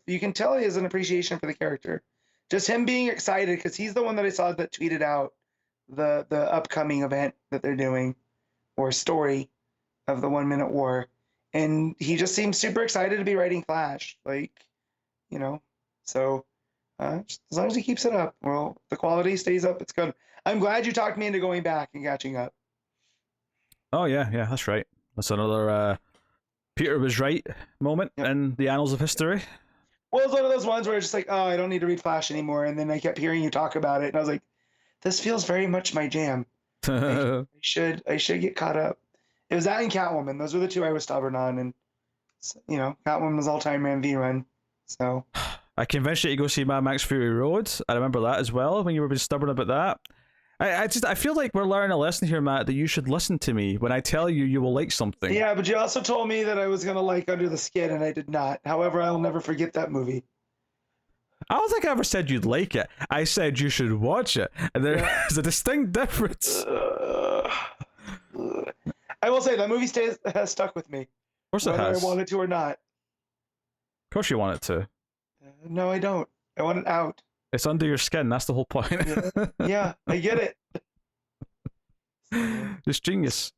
you can tell he has an appreciation for the character. Just him being excited because he's the one that I saw that tweeted out the upcoming event that they're doing or story of the 1 Minute War, and he just seems super excited to be writing Flash, so as long as he keeps it up, well, the quality stays up, it's good. I'm glad you talked me into going back and catching up. Oh yeah, that's right. That's another Peter was right moment in the annals of history. Well, it's one of those ones where it's just like, oh, I don't need to read Flash anymore, and then I kept hearing you talk about it, and I was like, this feels very much my jam. I should get caught up. It was that and Catwoman. Those were the two I was stubborn on, and Catwoman was all-time MV run. So I convinced you to go see Mad Max Fury Road. I remember that as well when you were being stubborn about that. I feel like we're learning a lesson here, Matt, that you should listen to me when I tell you will like something. Yeah, but you also told me that I was gonna like Under the Skin, and I did not. However, I'll never forget that movie. I don't think I ever said you'd like it. I said you should watch it, and there's a distinct difference. I will say that movie has stuck with me. Of course it has. Whether I want it to or not. Of course you want it to. No, I don't. I want it out. It's under your skin. That's the whole point. Yeah, I get it. Just genius.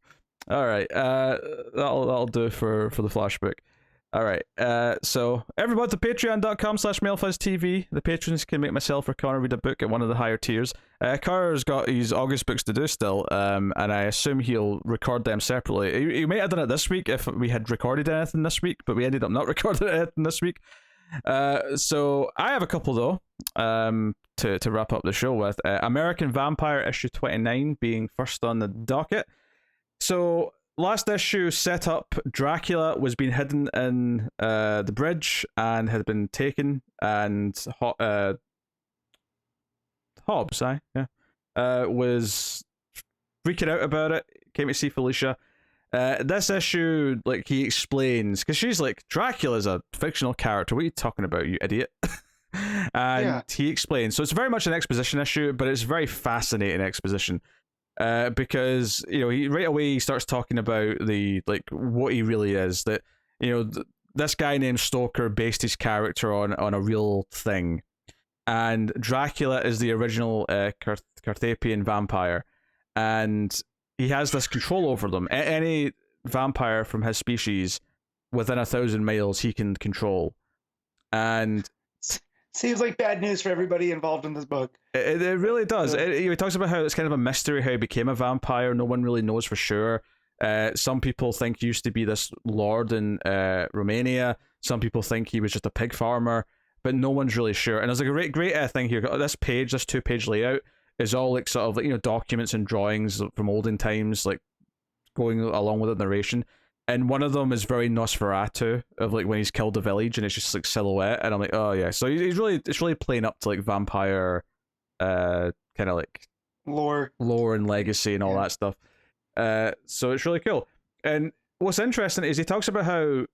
All right. That'll do for the Flash book. All right. So everybody to patreon.com/MailFuzzTV. The patrons can make myself or Connor read a book at one of the higher tiers. Connor's got his August books to do still, and I assume he'll record them separately. He might have done it this week if we had recorded anything this week, but we ended up not recording anything this week. So I have a couple though, to wrap up the show with. American Vampire issue 29 being first on the docket. So last issue set up Dracula was being hidden in the bridge and had been taken, and Hobbs was freaking out about it, came to see Felicia. This issue, like, he explains, because she's like, Dracula's a fictional character, what are you talking about, you idiot? And he explains, so it's very much an exposition issue, but it's very fascinating exposition, because he right away he starts talking about what he really is, that this guy named Stoker based his character on a real thing, and Dracula is the original Carthaginian vampire, and he has this control over them. Any vampire from his species within 1,000 miles he can control. And seems like bad news for everybody involved in this book. It really does. He talks about how it's kind of a mystery how he became a vampire. No one really knows for sure. Some people think he used to be this lord in Romania. Some people think he was just a pig farmer, but no one's really sure. And there's like a great thing here. This 2-page layout is all like sort of like documents and drawings from olden times, like going along with the narration. And one of them is very Nosferatu, of like when he's killed the village, and it's just like silhouette. And I'm like, oh yeah. So it's really playing up to like vampire, kind of like lore and legacy and all that stuff. So it's really cool. And what's interesting is he talks about how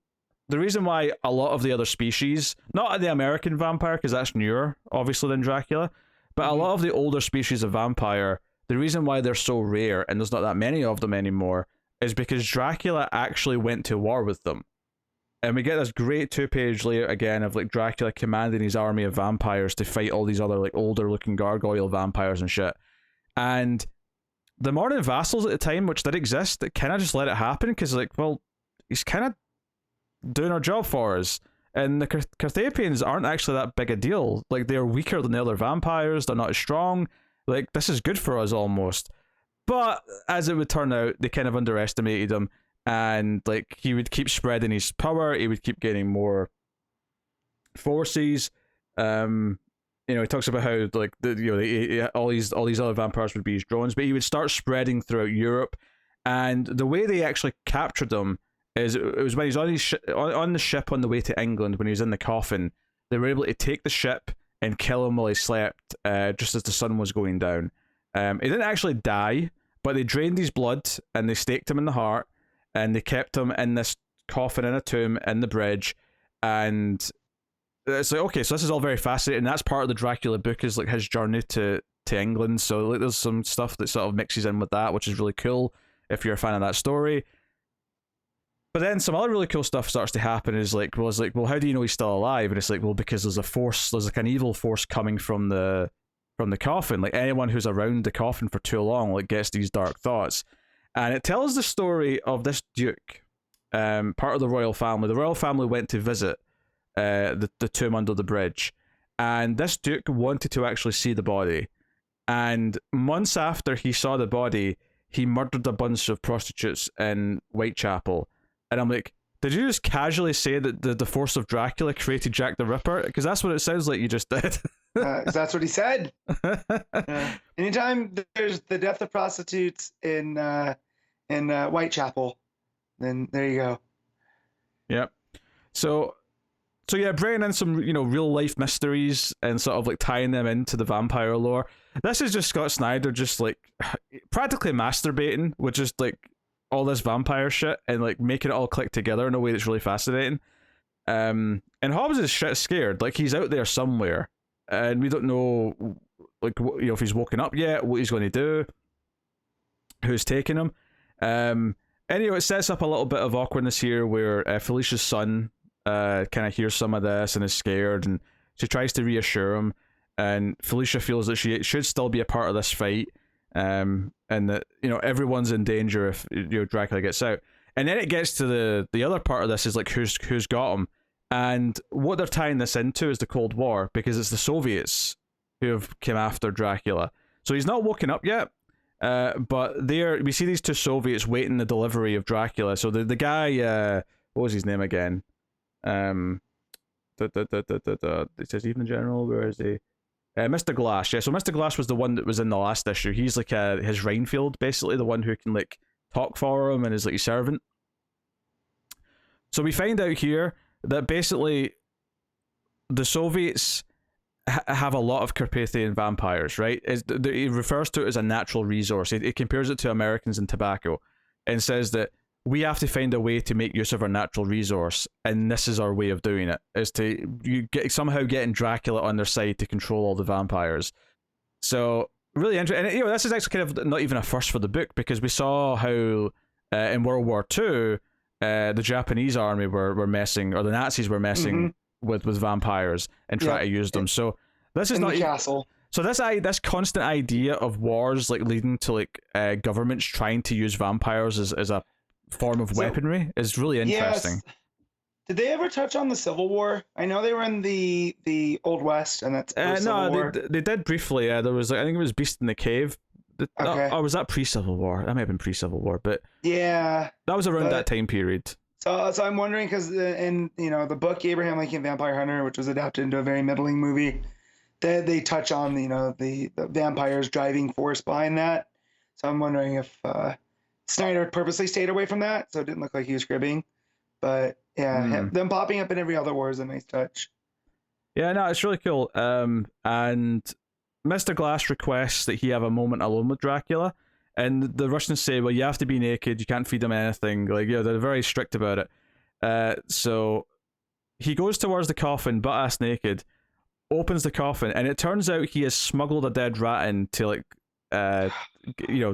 the reason why a lot of the other species, not the American vampire, because that's newer, obviously, than Dracula, but a lot of the older species of vampire, the reason why they're so rare and there's not that many of them anymore is because Dracula actually went to war with them. And we get this great 2-page layout again of like Dracula commanding his army of vampires to fight all these other like older looking gargoyle vampires and shit. And the Morning Vassals at the time, which did exist, it kind of just let it happen because like, well, he's kind of doing our job for us. And the Carthapians aren't actually that big a deal. Like, they're weaker than the other vampires, they're not as strong. Like, this is good for us almost. But as it would turn out, they kind of underestimated him, and like he would keep spreading his power, he would keep getting more forces. He talks about how like all these other vampires would be his drones, but he would start spreading throughout Europe. And the way they actually captured him is it was when he's on his on the ship on the way to England, when he was in the coffin. They were able to take the ship and kill him while he slept, just as the sun was going down. He didn't actually die, but they drained his blood and they staked him in the heart, and they kept him in this coffin in a tomb in the bridge. And it's like, okay, so this is all very fascinating. That's part of the Dracula book, is like his journey to England. So like, there's some stuff that sort of mixes in with that, which is really cool if you're a fan of that story. But then some other really cool stuff starts to happen. Is like, well, how do you know he's still alive? And it's like, well, because there's like an evil force coming from the coffin. Like, anyone who's around the coffin for too long like gets these dark thoughts. And it tells the story of this duke, part of the royal family. The royal family went to visit the tomb under the bridge, and this duke wanted to actually see the body. And months after he saw the body, he murdered a bunch of prostitutes in Whitechapel. And I'm like, did you just casually say that the force of Dracula created Jack the Ripper? Because that's what it sounds like you just did. That's what he said. Anytime there's the death of prostitutes in Whitechapel, then there you go. Yep. So yeah, bringing in some real life mysteries and sort of like tying them into the vampire lore. This is just Scott Snyder just like practically masturbating with just like all this vampire shit and like making it all click together in a way that's really fascinating. And Hobbs is shit scared. Like, he's out there somewhere, and we don't know like if he's woken up yet, what he's going to do, who's taking him. Anyway, it sets up a little bit of awkwardness here where Felicia's son kind of hears some of this and is scared, and she tries to reassure him, and Felicia feels that she should still be a part of this fight, and that everyone's in danger if Dracula gets out. And then it gets to the other part of this, is like who's got him, and what they're tying this into is the Cold War, because it's the Soviets who have come after Dracula. So he's not woken up yet, but we see these two Soviets waiting the delivery of Dracula. So the guy, what was his name again? It says even general. Where is he? Mr. Glass. Yeah, so Mr. Glass was the one that was in the last issue. He's like his Reinfield, basically, the one who can like talk for him and is like his servant. So we find out here that basically the Soviets have a lot of Carpathian vampires, right? It refers to it as a natural resource. It compares it to Americans and tobacco, and says that we have to find a way to make use of our natural resource, and this is our way of doing it, is to somehow getting Dracula on their side to control all the vampires. So really interesting. And this is actually kind of not even a first for the book, because we saw how in World War II the Japanese army were messing, or the Nazis were messing with vampires and trying to use them. So this is not the castle. So this constant idea of wars like leading to like governments trying to use vampires as a form of weaponry is really interesting. Yes. Did they ever touch on the Civil War? I know they were in the Old West, and that's Civil War. They did briefly. There was I think it was Beast in the Cave. Okay. Or was that pre-Civil War? That might have been pre-Civil War, but yeah, that was around that time period. So I'm wondering, because in the book Abraham Lincoln Vampire Hunter, which was adapted into a very middling movie, they touch on the vampires driving force behind that. So I'm wondering if Snyder purposely stayed away from that, so it didn't look like he was cribbing. But yeah, them popping up in every other war is a nice touch. Yeah, no, it's really cool. And Mr. Glass requests that he have a moment alone with Dracula, and the Russians say, well, you have to be naked, you can't feed him anything. Like, they're very strict about it. So he goes towards the coffin, butt-ass naked, opens the coffin, and it turns out he has smuggled a dead rat in to, like,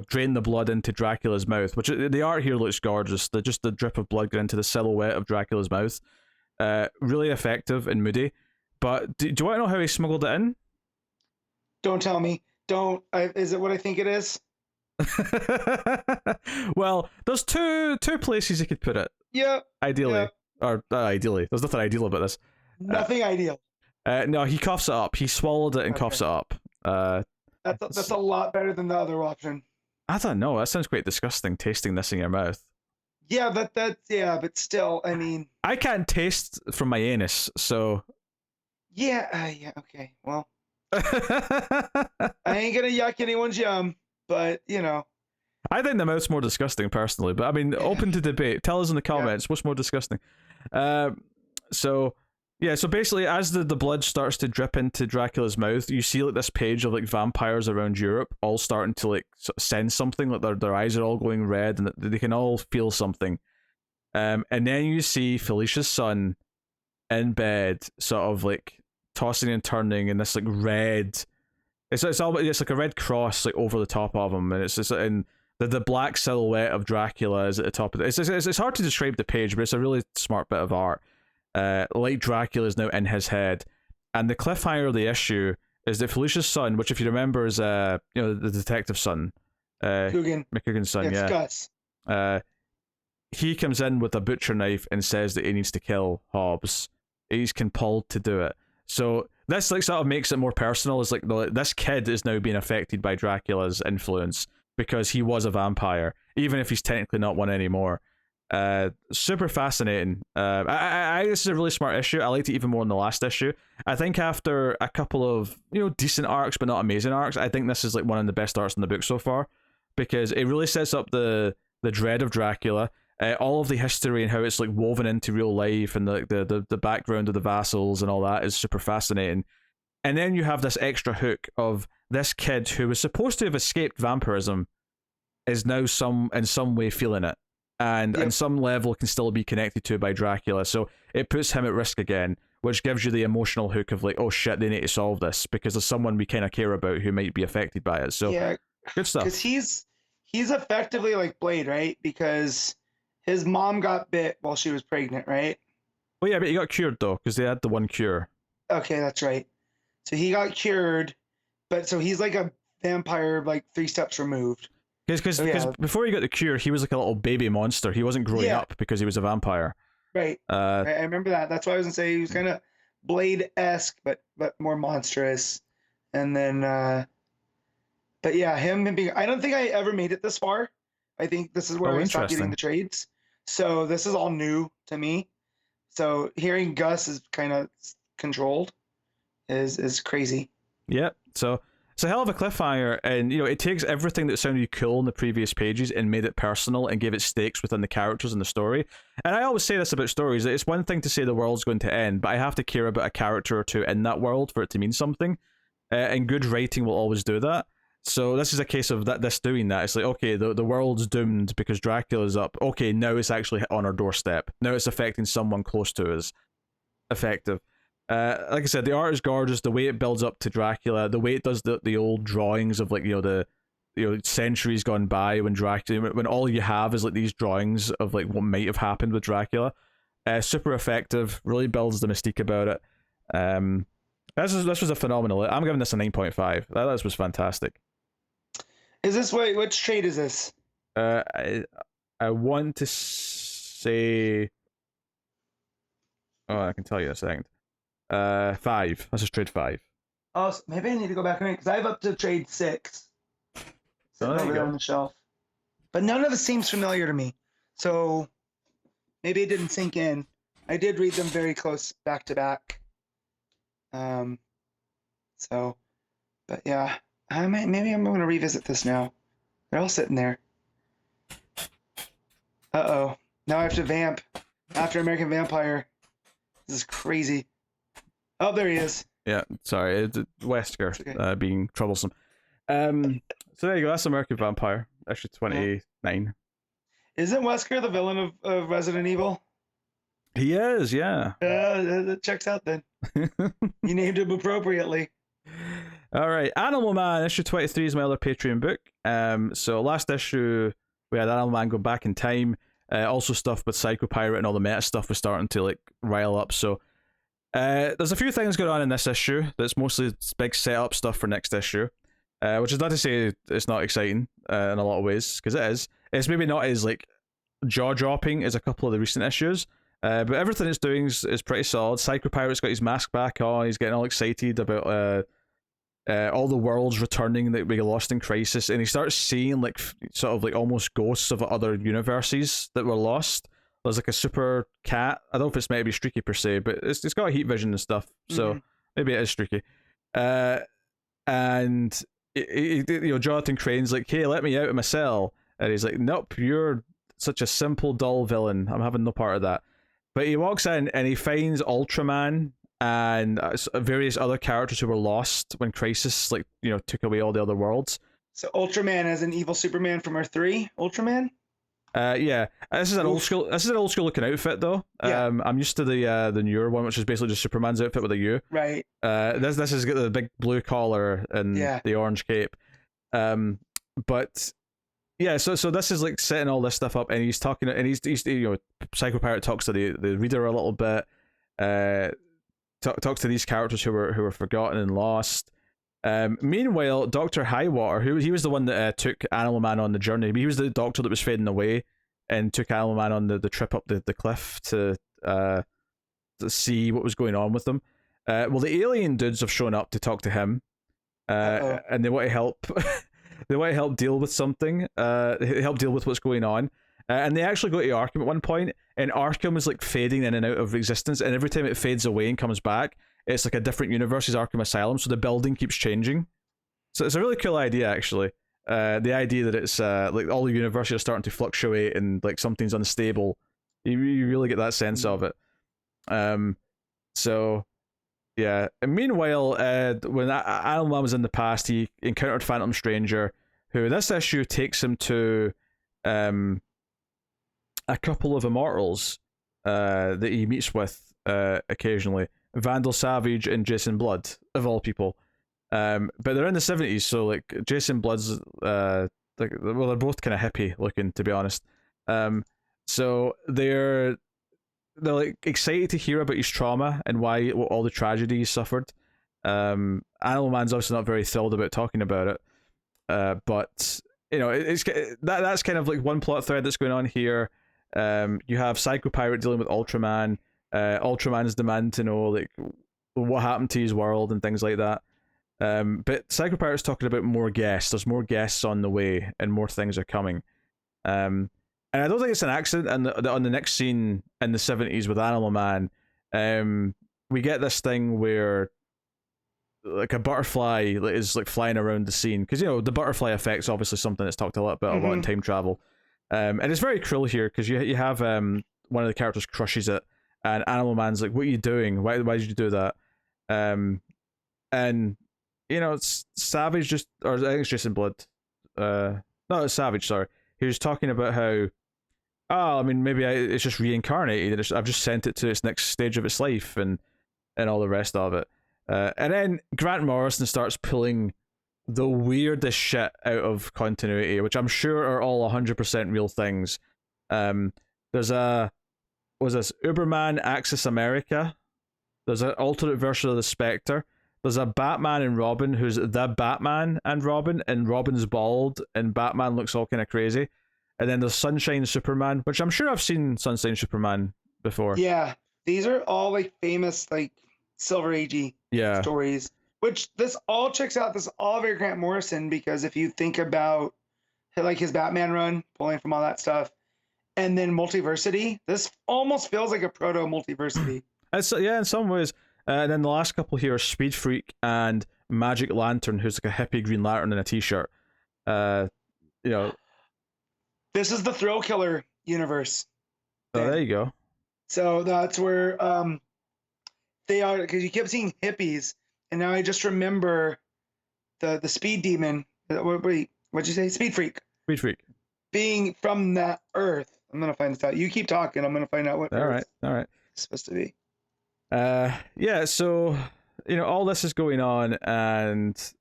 drain the blood into Dracula's mouth, which the art here looks gorgeous. Just the drip of blood going into the silhouette of Dracula's mouth. Really effective and moody. But do you want to know how he smuggled it in? Don't tell me. Don't. Is it what I think it is? Well, there's two places you could put it. Yeah. Ideally. Yeah. Or ideally. There's nothing ideal about this. Nothing ideal. No, he coughs it up. He swallowed it and coughs it up. That's a lot better than the other option. I don't know. That sounds quite disgusting, tasting this in your mouth. Yeah, but still, I mean, I can't taste from my anus, so. Yeah, okay. Well, I ain't gonna yuck anyone's yum, but I think the mouth's more disgusting personally, but I mean, open to debate. Tell us in the comments what's more disgusting. So basically, as the blood starts to drip into Dracula's mouth, you see like this page of like vampires around Europe all starting to like sense something, like their eyes are all going red and they can all feel something. And then you see Felicia's son in bed, sort of like tossing and turning in this like red. It's like a red cross like over the top of him, and it's just and the black silhouette of Dracula is at the top of it. It's hard to describe the page, but it's a really smart bit of art. Like Dracula is now in his head, and the cliffhanger of the issue is that Felicia's son, which if you remember is the detective's son, McCugan's son, Gus. He comes in with a butcher knife and says that he needs to kill Hobbs. He's compelled to do it. So this like sort of makes it more personal. It's like this kid is now being affected by Dracula's influence because he was a vampire, even if he's technically not one anymore. Super fascinating. This is a really smart issue. I liked it even more than the last issue. I think after a couple of decent arcs but not amazing arcs, I think this is like one of the best arcs in the book so far, because it really sets up the dread of Dracula, all of the history and how it's like woven into real life, and the background of the vassals and all that is super fascinating. And then you have this extra hook of this kid who was supposed to have escaped vampirism is now in some way feeling it, and on some level can still be connected to by Dracula. So it puts him at risk again, which gives you the emotional hook of like, oh shit, they need to solve this because there's someone we kind of care about who might be affected by it. So good stuff. Because he's effectively like Blade, right? Because his mom got bit while she was pregnant, right? Well, yeah, but he got cured though, because they had the one cure. Okay, that's right. So he got cured, but so he's like a vampire, like 3 steps removed. Because before he got the cure, he was like a little baby monster. He wasn't growing up because he was a vampire. Right. I remember that. That's why I was gonna say he was kind of Blade-esque, but more monstrous. And then, but yeah, him being. I don't think I ever made it this far. I think this is where I stopped getting the trades. So this is all new to me. So hearing Gus is kind of controlled is crazy. Yeah. So it's a hell of a cliffhanger, and it takes everything that sounded cool in the previous pages and made it personal and gave it stakes within the characters and the story. And I always say this about stories, that it's one thing to say the world's going to end, but I have to care about a character or two in that world for it to mean something. And good writing will always do that. So this is a case of this doing that. It's like, okay, the world's doomed because Dracula's up. Okay, now it's actually on our doorstep. Now it's affecting someone close to us. Effective. Like I said, the art is gorgeous. The way it builds up to Dracula, the way it does the old drawings of like the centuries gone by when Dracula, when all you have is like these drawings of like what might have happened with Dracula. Super effective. Really builds the mystique about it. This was a phenomenal. I'm giving this a 9.5. This was fantastic. Is this which trade is this? I want to say. Oh, I can tell you in a second. 5. This is trade 5. Oh, so maybe I need to go back and because I have up to trade 6. So there you go. On the shelf, but none of it seems familiar to me. So maybe it didn't sink in. I did read them very close back to back. So, but yeah, maybe I'm going to revisit this now. They're all sitting there. Uh-oh. Now I have to vamp after American Vampire. This is crazy. Oh, there he is. Yeah, sorry, Wesker being troublesome. So there you go. That's American Vampire, issue 29. Isn't Wesker the villain of Resident Evil? He is, yeah. That checks out then. You named him appropriately. All right, Animal Man issue 23 is my other Patreon book. So last issue we had Animal Man go back in time. Also stuff with Psycho Pirate and all the meta stuff was starting to like rile up. So there's a few things going on in this issue that's mostly big setup stuff for next issue, which is not to say it's not exciting in a lot of ways, because it is. It's maybe not as like jaw-dropping as a couple of the recent issues, but everything it's doing is pretty solid. Psycho Pirate's got his mask back on. He's getting all excited about all the worlds returning that we lost in Crisis, and he starts seeing like sort of like almost ghosts of other universes that were lost. There's like a super cat. I don't know if it's maybe streaky per se, but it's got a heat vision and stuff, so maybe it is streaky. And Jonathan Crane's like, "Hey, let me out of my cell," and he's like, "Nope, you're such a simple, dull villain. I'm having no part of that." But he walks in and he finds Ultraman and various other characters who were lost when Crisis, like, took away all the other worlds. So Ultraman as an evil Superman from Earth 3? Ultraman? Yeah. This is an old school looking outfit though. Yeah. I'm used to the newer one, which is basically just Superman's outfit with a U. Right. This has got the big blue collar and the orange cape. But yeah, so this is like setting all this stuff up, and he's talking, and he's Psycho Pirate talks to the reader a little bit. Talks to these characters who were forgotten and lost. Meanwhile, Dr. Highwater, he was the one that took Animal Man on the journey. He was the doctor that was fading away and took Animal Man on the trip up the cliff to see what was going on with them. Well, the alien dudes have shown up to talk to him, and they want to help. They want to help deal with something. Help deal with what's going on. And they actually go to Arkham at one point, and Arkham is like fading in and out of existence, and every time it fades away and comes back, it's like a different universe as Arkham Asylum, so the building keeps changing. So it's a really cool idea, actually. The idea that it's like all the universes are starting to fluctuate and like something's unstable. You really get that sense of it. So yeah. And meanwhile, when Animal Man was in the past, he encountered Phantom Stranger, who this issue takes him to a couple of immortals that he meets with occasionally. Vandal Savage and Jason Blood, of all people. But they're in the 70s, so like Jason Blood's they're both kind of hippie looking, to be honest. So they're like excited to hear about his trauma and why all the tragedy he suffered. Animal Man's obviously not very thrilled about talking about it. But it's that's kind of like one plot thread that's going on here. You have Psycho Pirate dealing with Ultraman. Ultraman's demand to know like what happened to his world and things like that. But Psycho Pirate's talking about more guests. There's more guests on the way, and more things are coming. And I don't think it's an accident. And on the next scene in the 70s with Animal Man, we get this thing where like a butterfly is like flying around the scene, because the butterfly effect's obviously something that's talked a lot in time travel. And it's very cruel here because you have one of the characters crushes it, and Animal Man's like, "What are you doing? Why did you do that?" And it's Savage or I think it's Jason Blood. No, it's Savage. Sorry, he was talking about how, maybe it's just reincarnated. I've just sent it to its next stage of its life, and all the rest of it. And then Grant Morrison starts pulling the weirdest shit out of continuity, which I'm sure are all 100% real things. There's this Uberman Axis America. There's an alternate version of the Spectre. There's a Batman and Robin who's the Batman and Robin's bald, and Batman looks all kind of crazy. And then there's Sunshine Superman, which I'm sure I've seen Sunshine Superman before. Yeah, these are all like famous like Silver Agey stories. Which this all checks out. This is all very Grant Morrison, because if you think about like his Batman run, pulling from all that stuff, and then Multiversity, this almost feels like a proto Multiversity. In some ways. And then the last couple here are Speed Freak and Magic Lantern, who's like a hippie Green Lantern in a t-shirt. This is the Thrill Killer universe. Oh, there you go. So that's where they are, because you kept seeing hippies, and now I just remember the Speed Demon. Wait, what'd you say? Speed Freak. Speed Freak. Being from that Earth. I'm gonna find this out. You keep talking. I'm gonna find out what. All right. it's supposed to be. Yeah, so all this is going on, and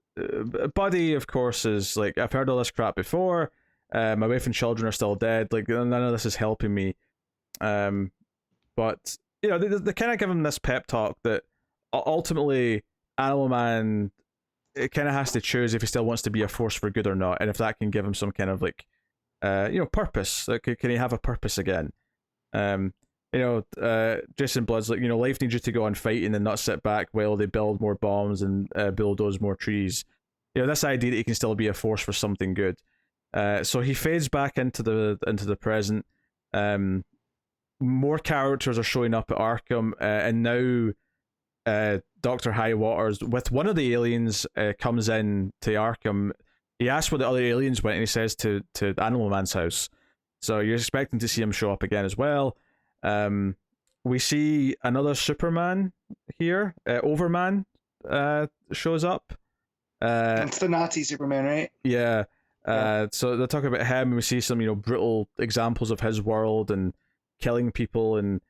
Buddy, of course, is like, I've heard all this crap before. My wife and children are still dead. Like, none of this is helping me. But they kind of give him this pep talk that ultimately Animal Man, it kind of has to choose if he still wants to be a force for good or not, and if that can give him some kind of like purpose. Like, can he have a purpose again? Jason Blood's like, life needs you to go on fighting and not sit back while they build more bombs and bulldoze more trees. This idea that he can still be a force for something good. So he fades back into the present. More characters are showing up at Arkham, and now Dr. Highwaters with one of the aliens comes in to Arkham. He asks where the other aliens went, and he says to Animal Man's house. So you're expecting to see him show up again as well. We see another Superman here. Overman shows up. It's the Nazi Superman, right? Yeah. So they're talking about him, and we see some brutal examples of his world and killing people, and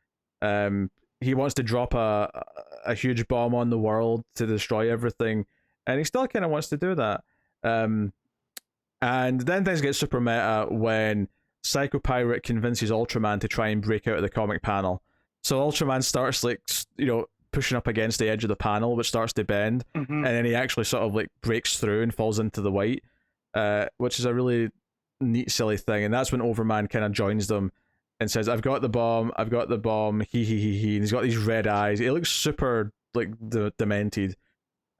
he wants to drop a huge bomb on the world to destroy everything, and he still kind of wants to do that. And then things get super meta when Psycho Pirate convinces Ultraman to try and break out of the comic panel. So Ultraman starts pushing up against the edge of the panel, which starts to bend, and then he actually sort of like breaks through and falls into the white, which is a really neat, silly thing. And that's when Overman kind of joins them and says, I've got the bomb, he, and he's got these red eyes. He looks super like demented.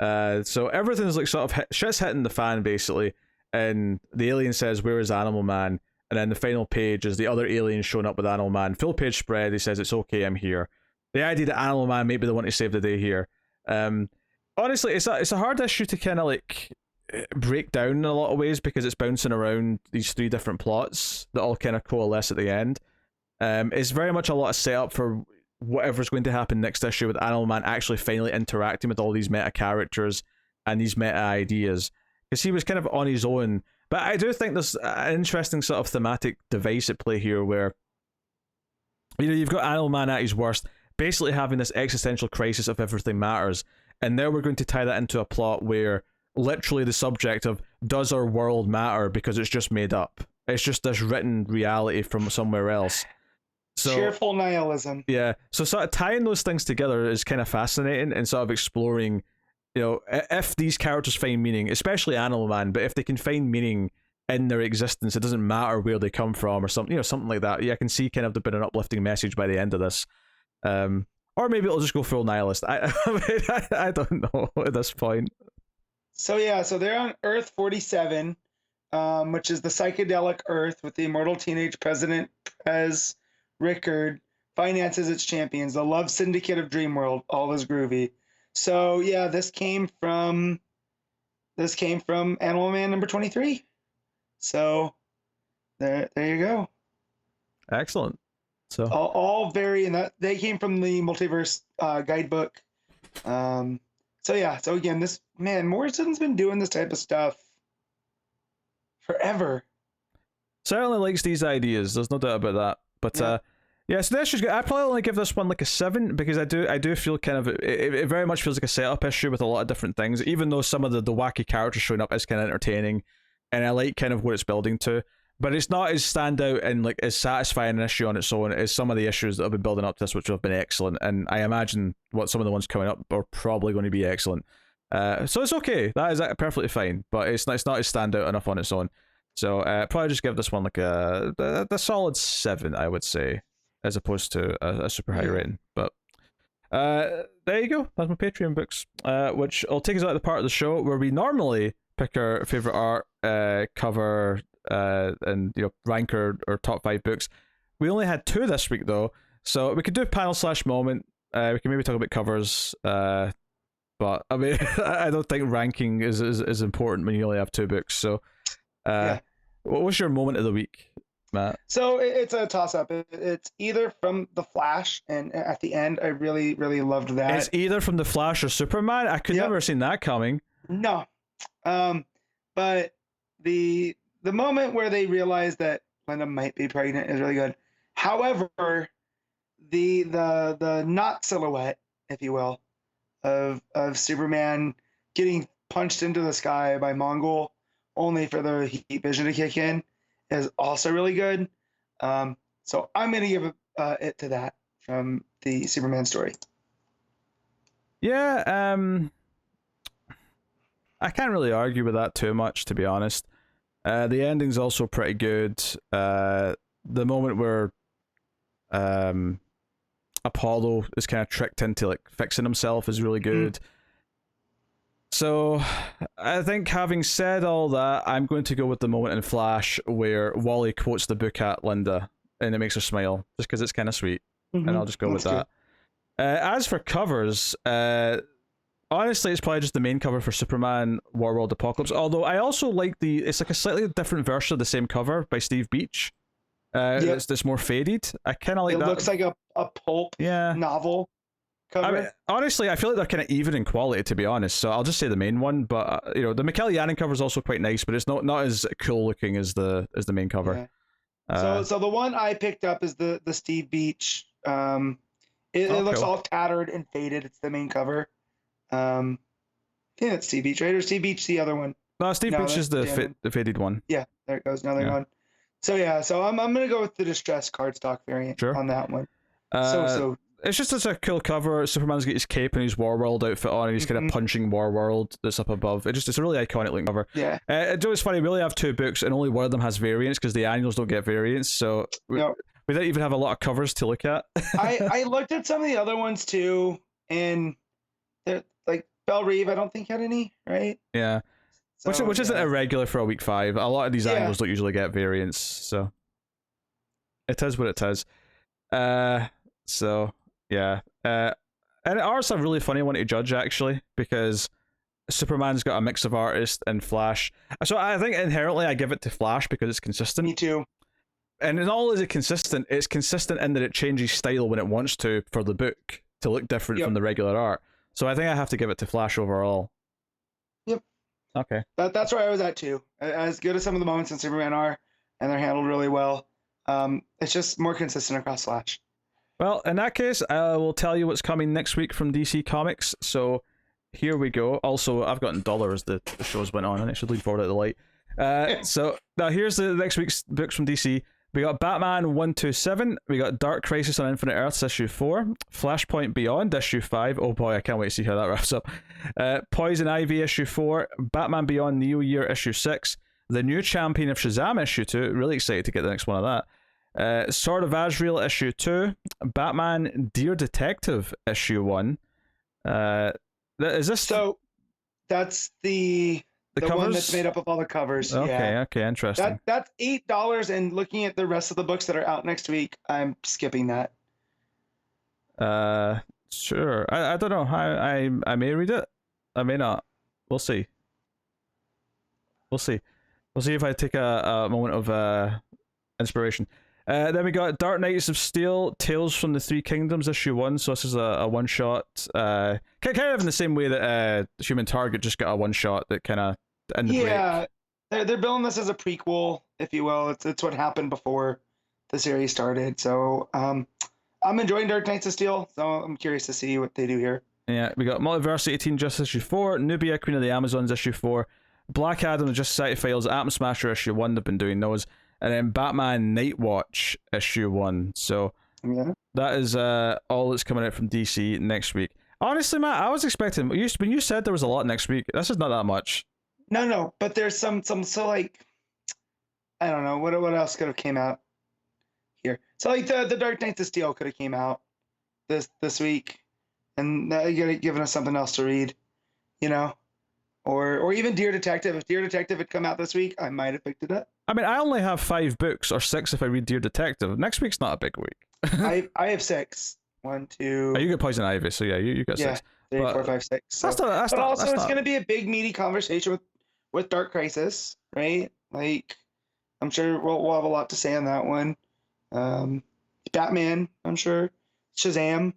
So everything's like sort of shit's hitting the fan basically, and the alien says, where is Animal Man? And then the final page is the other alien showing up with Animal Man. Full page spread. He says, it's okay, I'm here. The idea that Animal Man may be the one to save the day here. Honestly, it's a hard issue to kind of like break down in a lot of ways, because it's bouncing around these three different plots that all kind of coalesce at the end. It's very much a lot of setup for whatever's going to happen next issue, with Animal Man actually finally interacting with all these meta characters and these meta ideas, because he was kind of on his own. But I do think there's an interesting sort of thematic device at play here, where you've got Animal Man at his worst, basically having this existential crisis of everything matters, and now we're going to tie that into a plot where literally the subject of, does our world matter, because it's just made up, it's just this written reality from somewhere else. So, cheerful nihilism. Yeah, so sort of tying those things together is kind of fascinating, and sort of exploring, if these characters find meaning, especially Animal Man, but if they can find meaning in their existence, it doesn't matter where they come from, or something, something like that. Yeah, I can see kind of the bit of an uplifting message by the end of this. Or maybe it'll just go full nihilist. I don't know at this point. So they're on Earth 47, which is the psychedelic Earth with the immortal teenage president as Rickard, finances its champions, the love syndicate of Dreamworld, all is groovy. So yeah, this came from Animal Man number 23. So there you go. Excellent. So all very, and that they came from the multiverse guidebook. So again, this man Morrison's been doing this type of stuff forever. Certainly likes these ideas. There's no doubt about that. But so this is good. I probably only give this one like a 7, because I do feel kind of it very much feels like a setup issue with a lot of different things. Even though some of the wacky characters showing up is kind of entertaining, and I like kind of what it's building to. But it's not as standout and like as satisfying an issue on its own as some of the issues that have been building up to this, which have been excellent. And I imagine what some of the ones coming up are probably going to be excellent. So it's okay. That is perfectly fine. But it's not as standout enough on its own. So probably just give this one like a solid 7, I would say, as opposed to a super high rating. But there you go. That's my Patreon books, which will take us out of the part of the show where we normally pick our favorite art, cover, and rank our top 5 books. We only had 2 this week though, so we could do panel/moment. We can maybe talk about covers, but I mean I don't think ranking is important when you only have 2 books. So what was your moment of the week, Matt? So it's a toss-up. It's either from The Flash, and at the end I really loved that. It's either from The Flash or Superman. I could never have seen that coming. No. But the moment where they realize that Linda might be pregnant is really good. However, the not silhouette, if you will, of Superman getting punched into the sky by Mongol only for the heat vision to kick in is also really good. So I'm gonna give it to that from the Superman story. Yeah, I can't really argue with that too much, to be honest. The ending's also pretty good. The moment where Apollo is kind of tricked into like fixing himself is really good. So I think, having said all that, I'm going to go with the moment in Flash where Wally quotes the book at Linda and it makes her smile, just because it's kind of sweet. And I'll just go with that. As for covers, honestly, it's probably just the main cover for Superman Warworld Apocalypse. Although I also like it's like a slightly different version of the same cover by Steve Beach. It's more faded. I kind of like that. It looks like a pulp novel cover. I mean, honestly, I feel like they're kind of even in quality, to be honest. So I'll just say the main one. But the Mikel Janin cover is also quite nice, but it's not as cool looking as the main cover. Yeah. So the one I picked up is the Steve Beach. It looks all tattered and faded. It's the main cover. I think that's Steve Beach, right? Or Steve Beach, the other one? No, Steve Beach is the faded one. Yeah, there it goes. Now they're gone. So I'm gonna go with the distressed cardstock variant on that one. It's just such a cool cover. Superman's got his cape and his Warworld outfit on, and he's kind of punching Warworld that's up above. It's a really iconic looking cover. Yeah. It's funny. We only have 2 books, and only one of them has variants because the annuals don't get variants. So we don't even have a lot of covers to look at. I looked at some of the other ones too, and they're like Belle Reeve. I don't think had any, right? Yeah. So, which isn't irregular for a week 5. A lot of these annuals don't usually get variants, so it is what it is. So yeah. And art's a really funny one to judge, actually, because Superman's got a mix of artists and Flash. So I think inherently I give it to Flash because it's consistent. Me too. And not only is it consistent, it's consistent in that it changes style when it wants to for the book to look different from the regular art. So I think I have to give it to Flash overall. Yep. Okay. That's where I was at too. As good as some of the moments in Superman are, and they're handled really well, it's just more consistent across Flash. Well, in that case, I will tell you what's coming next week from DC Comics. So here we go. Also, I've gotten dollar as the shows went on, and it should lean forward at the light. So now here's the next week's books from DC. We got Batman 127. We got Dark Crisis on Infinite Earths issue 4. Flashpoint Beyond issue 5. Oh boy, I can't wait to see how that wraps up. Poison Ivy issue 4. Batman Beyond Neo Year issue 6. The New Champion of Shazam issue 2. Really excited to get the next one of that. Sword of Azrael issue 2. Batman Dear Detective issue 1. Is this so? That's the one that's made up of all the covers. Okay, interesting. That's $8, and looking at the rest of the books that are out next week, I'm skipping that. Sure. I don't know. I may read it. I may not. We'll see. We'll see if I take a moment of inspiration. Then we got Dark Knights of Steel, Tales from the Three Kingdoms, issue 1. So this is a one-shot. Kind of in the same way that Human Target just got a one-shot that kind of ended the break. They're billing this as a prequel, if you will. It's what happened before the series started. So I'm enjoying Dark Knights of Steel, so I'm curious to see what they do here. Yeah, we got Multiverse 18 Justice issue 4, Nubia Queen of the Amazons issue 4, Black Adam the Justice Society Files, Atom Smasher issue 1. They've been doing those. And then Batman Nightwatch issue 1. So that is all that's coming out from DC next week. Honestly, Matt, I was expecting when you said there was a lot next week. This is not that much. No, but there's some so like I don't know what else could have came out here. So like the Dark Knights of Steel could have came out this week, and given us something else to read, or even Dear Detective. If Dear Detective had come out this week, I might have picked it up. I mean, I only have 5 books, or 6 if I read Dear Detective. Next week's not a big week. I have 6. 1, 2. Oh, you got Poison Ivy, so yeah, you got 6. 3, 4, 5, 6. So. It's going to be a big meaty conversation with Dark Crisis, right? Like, I'm sure we'll have a lot to say on that one. Batman, I'm sure. Shazam.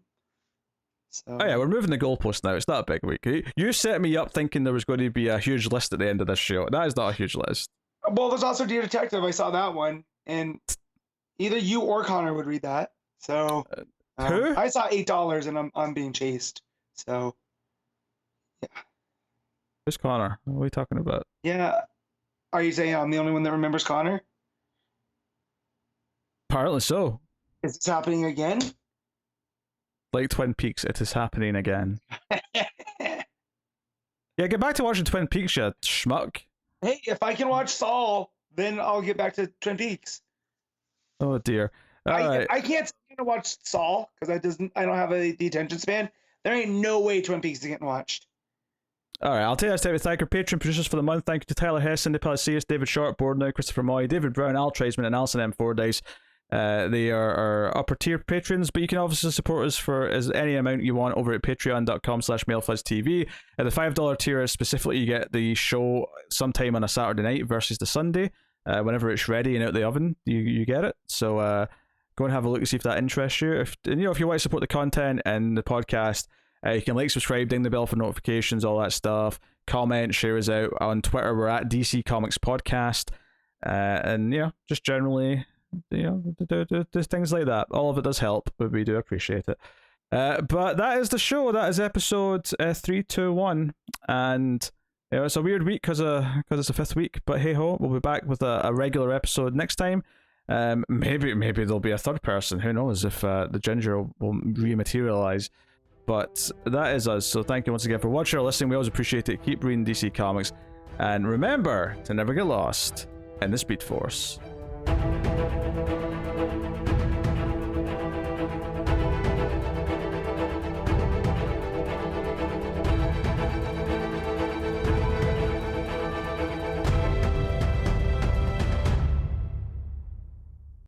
So. Oh yeah, we're moving the goalpost now. It's not a big week. You set me up thinking there was going to be a huge list at the end of this show. That is not a huge list. Well, there's also Dear Detective. I saw that one, and either you or Connor would read that. So Who? I saw $8 and I'm being chased. So Who's Connor? What are we talking about? yeah. Are you saying I'm the only one that remembers Connor? Apparently so. Is this happening again? Like Twin Peaks, it is happening again. Yeah, get back to watching Twin Peaks, you schmuck. Hey, if I can watch Saul, then I'll get back to Twin Peaks. Oh dear. All right. I can't sit down and watch Saul because I don't have the attention span. There ain't no way Twin Peaks is getting watched. All right, I'll tell you this time to thank our Patreon producers for the month. Thank you to Tyler Hess, Cindy Palacios, David Short, Boardnow, Christopher Moy, David Brown, Al Tradesman, and Alison M. Fordyce. They are our upper tier patrons, but you can obviously support us for as any amount you want over at patreon.com/mailfuzztv. At the $5 tier specifically, you get the show sometime on a Saturday night versus the Sunday. Whenever it's ready and out the oven, you get it. So go and have a look and see if that interests you. If you want to support the content and the podcast, you can like, subscribe, ding the bell for notifications, all that stuff. Comment, share us out on Twitter. We're at DC Comics Podcast, and just generally, do things like that. All of it does help, but we do appreciate it. But that is the show. That is episode 321, and it's a weird week because it's the 5th week. But hey ho, we'll be back with a regular episode next time. Maybe there'll be a third person. Who knows if the ginger will rematerialize. But that is us. So thank you once again for watching or listening. We always appreciate it. Keep reading DC Comics, and remember to never get lost in the Speed Force.